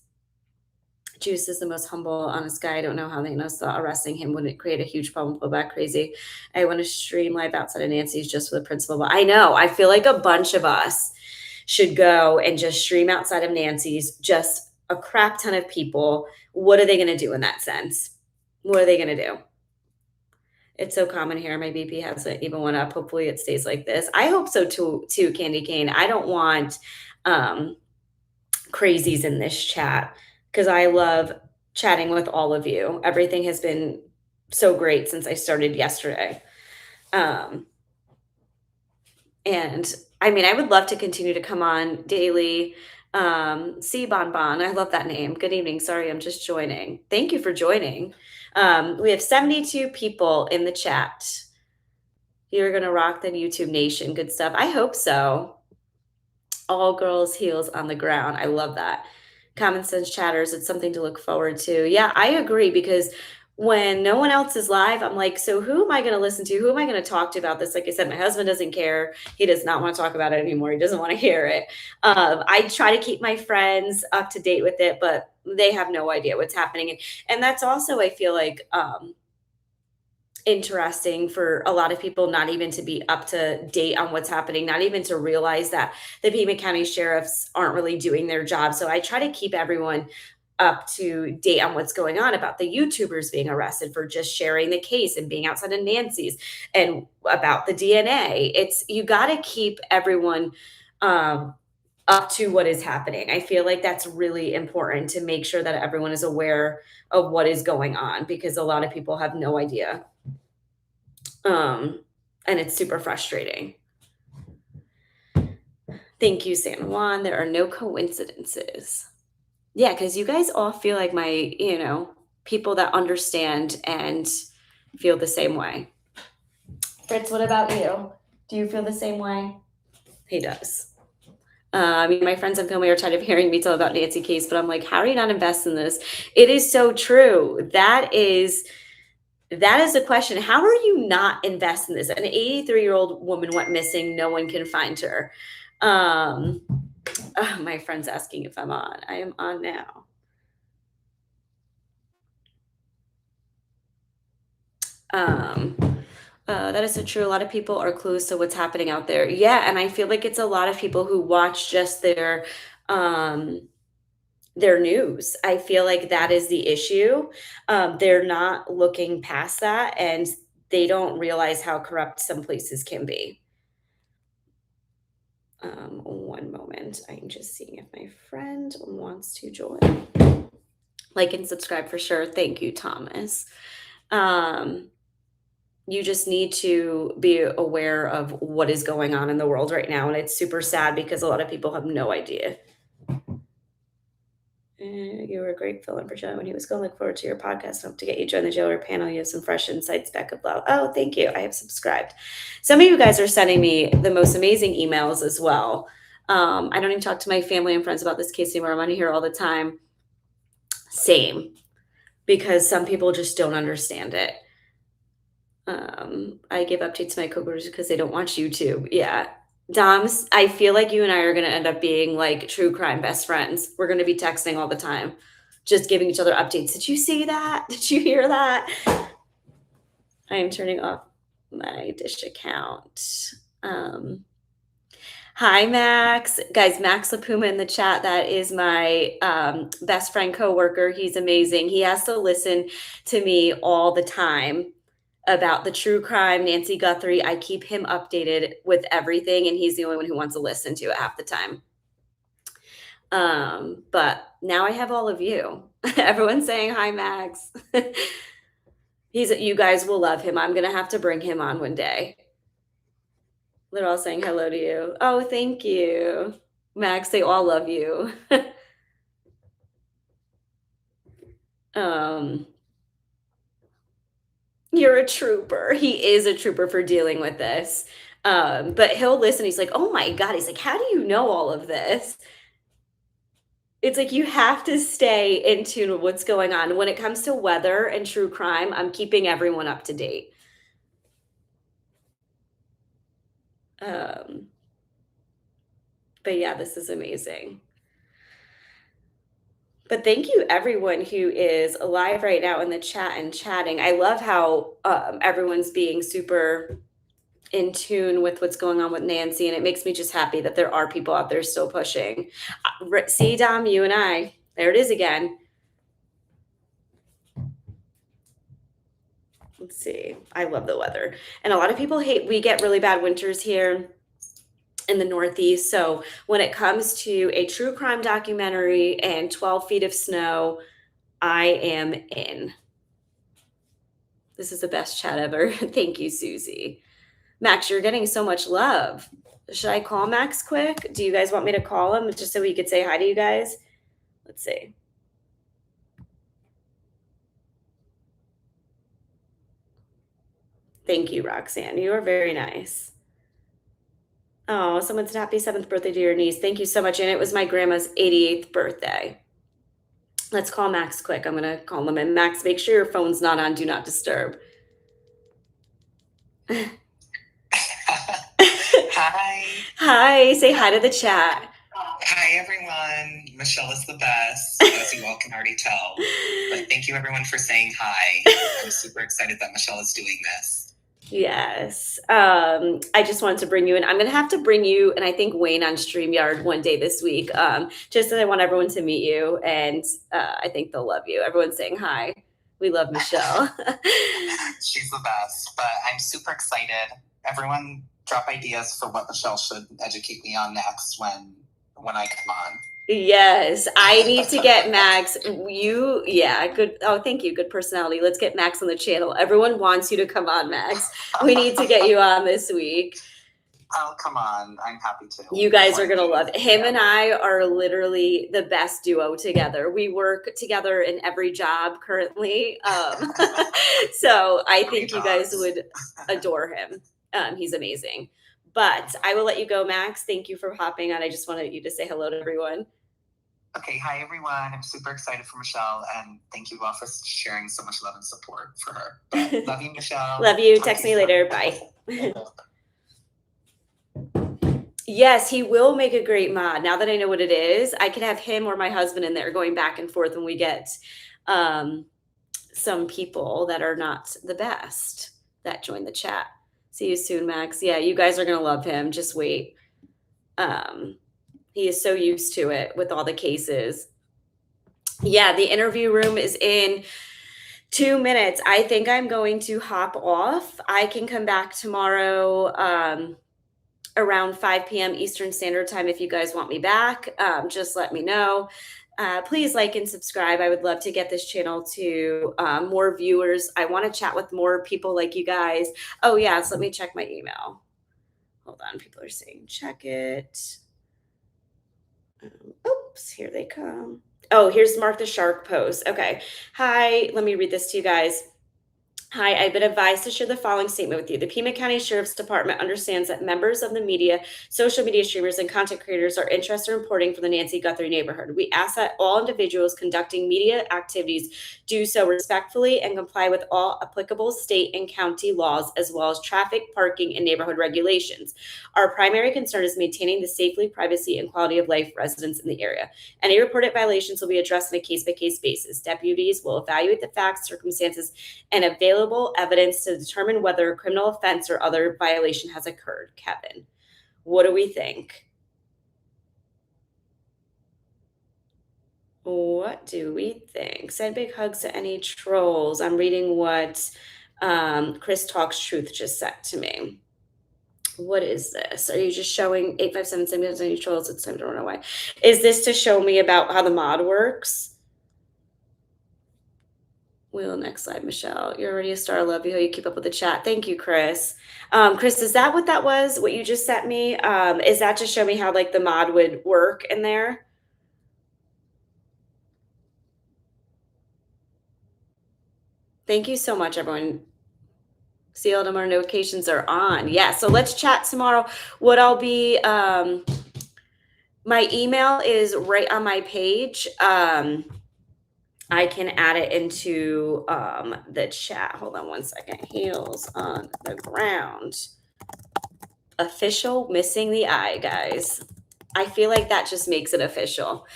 Juice is the most humble, honest guy. I don't know how they know thought arresting him wouldn't create a huge problem. Pull back crazy. I want to stream live outside of Nancy's just for the principal. But I know. I feel like a bunch of us should go and just stream outside of Nancy's. Just a crap ton of people. What are they going to do in that sense? What are they going to do? It's so common here. My BP hasn't even went up. Hopefully it stays like this. I hope so too, Candy Cane. I don't want crazies in this chat, because I love chatting with all of you. Everything has been so great since I started yesterday. And I mean, I would love to continue to come on daily. C Bonbon, I love that name. Good evening. Sorry, I'm just joining. Thank you for joining. We have 72 people in the chat. You're going to rock the YouTube nation. Good stuff. I hope so. All girls heels on the ground. I love that. Common sense chatters, it's something to look forward to. Yeah, I agree, because when no one else is live, I'm like, so who am I going to listen to? Who am I going to talk to about this? Like I said, my husband doesn't care. He does not want to talk about it anymore. He doesn't want to hear it. I try to keep my friends up to date with it, but they have no idea what's happening. And that's also, I feel like, interesting for a lot of people not even to be up to date on what's happening, not even to realize that the Pima County sheriffs aren't really doing their job. So I try to keep everyone up to date on what's going on about the YouTubers being arrested for just sharing the case and being outside of Nancy's, and about the DNA. It's, you got to keep everyone up to what is happening. I feel like that's really important, to make sure that everyone is aware of what is going on, because a lot of people have no idea. And it's super frustrating. Thank you, San Juan. There are no coincidences. Yeah, because you guys all feel like my, people that understand and feel the same way. Fritz, what about you? Do you feel the same way? He does. My friends and family are tired of hearing me tell about Nancy case, but I'm like, how are you not invested in this? It is so true. That is the question. How are you not invested in this? An 83-year-old woman went missing. No one can find her. My friend's asking if I'm on. I am on now. That is so true. A lot of people are clueless to what's happening out there. Yeah, and I feel like it's a lot of people who watch just their news. I feel like that is the issue. They're not looking past that, and they don't realize how corrupt some places can be. One moment. I'm just seeing if my friend wants to join. Like and subscribe for sure. Thank you, Thomas. You just need to be aware of what is going on in the world right now. And it's super sad, because a lot of people have no idea. You were a great fill-in for John when he was going. Look forward to your podcast. Hope to get you join the jailer panel. You have some fresh insights back up loud. Oh, thank you. I have subscribed. Some of you guys are sending me the most amazing emails as well. I don't even talk to my family and friends about this case anymore. I'm on here all the time. Same, because some people just don't understand it. I give updates to my coworkers because they don't watch YouTube. Yeah. Doms, I feel like you and I are gonna end up being like true crime best friends. We're gonna be texting all the time, just giving each other updates. Did you see that? Did you hear that? I am turning off my Dish account. Um, Hi, Max. Guys, Max Lapuma in the chat. That is my best friend coworker. He's amazing. He has to listen to me all the time about the true crime, Nancy Guthrie. I keep him updated with everything, and he's the only one who wants to listen to it half the time. But now I have all of you. Everyone's saying hi, Max. You guys will love him. I'm gonna have to bring him on one day. They're all saying hello to you. Oh, thank you. Max, they all love you. um, you're a trooper. He is a trooper for dealing with this. But he'll listen. He's like, oh my God. He's like, how do you know all of this? It's like you have to stay in tune with what's going on. When it comes to weather and true crime, I'm keeping everyone up to date. Um, but yeah, this is amazing. But thank you, everyone who is alive right now in the chat and chatting. I love how everyone's being super in tune with what's going on with Nancy, and it makes me just happy that there are people out there still pushing. See, Dom, you and I, there it is again. Let's see. I love the weather. And a lot of people we get really bad winters here in the Northeast. So when it comes to a true crime documentary and 12 feet of snow, I am in. This is the best chat ever. Thank you, Susie. Max, you're getting so much love. Should I call Max quick? Do you guys want me to call him just so he could say hi to you guys? Let's see. Thank you, Roxanne. You are very nice. Oh, someone said happy 7th birthday to your niece. Thank you so much. And it was my grandma's 88th birthday. Let's call Max quick. I'm going to call him. And Max, make sure your phone's not on Do Not Disturb. Hi. Hi. Say hi to the chat. Hi, everyone. Michelle is the best, as you all can already tell. But thank you, everyone, for saying hi. I'm super excited that Michelle is doing this. Yes. I just wanted to bring you in. I'm going to have to bring you, and I think Wayne on StreamYard one day this week, just because I want everyone to meet you, and I think they'll love you. Everyone's saying hi. We love Michelle. She's the best, but I'm super excited. Everyone drop ideas for what Michelle should educate me on next when I come on. Yes, I need to get Max. Good. Oh, thank you. Good personality. Let's get Max on the channel. Everyone wants you to come on, Max. We need to get you on this week. Oh, come on. I'm happy to. You guys are going to love it. Him and I are literally the best duo together. We work together in every job currently. So I think you guys would adore him. He's amazing. But I will let you go, Max. Thank you for hopping on. I just wanted you to say hello to everyone. Okay, hi everyone. I'm super excited for Michelle, and thank you all for sharing so much love and support for her. But love you, Michelle. Love you. Text me later. Bye. Yes, he will make a great mod. Now that I know what it is, I could have him or my husband in there going back and forth when we get some people that are not the best that join the chat. See you soon, Max. Yeah, you guys are going to love him. Just wait. He is so used to it with all the cases. Yeah, the interview room is in 2 minutes. I think I'm going to hop off. I can come back tomorrow around 5 p.m. Eastern Standard Time if you guys want me back. Just let me know. Please like and subscribe. I would love to get this channel to more viewers. I want to chat with more people like you guys. Oh, yes. Let me check my email. Hold on. People are saying check it. Oops. Here they come. Oh, here's Mark the Shark post. Okay. Hi. Let me read this to you guys. Hi, I've been advised to share the following statement with you. The Pima County Sheriff's Department understands that members of the media, social media streamers, and content creators are interested in reporting from the Nancy Guthrie neighborhood. We ask that all individuals conducting media activities do so respectfully and comply with all applicable state and county laws, as well as traffic, parking, and neighborhood regulations. Our primary concern is maintaining the safety, privacy, and quality of life of residents in the area. Any reported violations will be addressed on a case-by-case basis. Deputies will evaluate the facts, circumstances, and available evidence to determine whether a criminal offense or other violation has occurred. Kevin, what do we think? What do we think? Send big hugs to any trolls. I'm reading what Chris Talks Truth just said to me. What is this? Are you just showing 857 any trolls? It's time to run away. Is this to show me about how the mod works? Wheel next slide, Michelle. You're already a star. I love you. How you keep up with the chat. Thank you, Chris. Chris, is that what that was? What you just sent me? Is that to show me how like the mod would work in there? Thank you so much, everyone. See all our notifications are on. Yeah. So let's chat tomorrow. What I'll be my email is right on my page. I can add it into the chat. Hold on one second. Heels on the ground. Official, missing the I, guys. I feel like that just makes it official.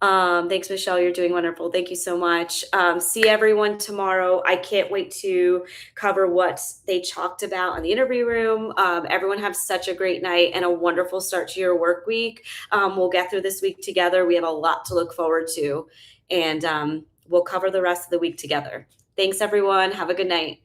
Thanks, Michelle. You're doing wonderful. Thank you so much. See everyone tomorrow. I can't wait to cover what they talked about in the interview room. Everyone have such a great night and a wonderful start to your work week. We'll get through this week together. We have a lot to look forward to, and we'll cover the rest of the week together. Thanks, everyone. Have a good night.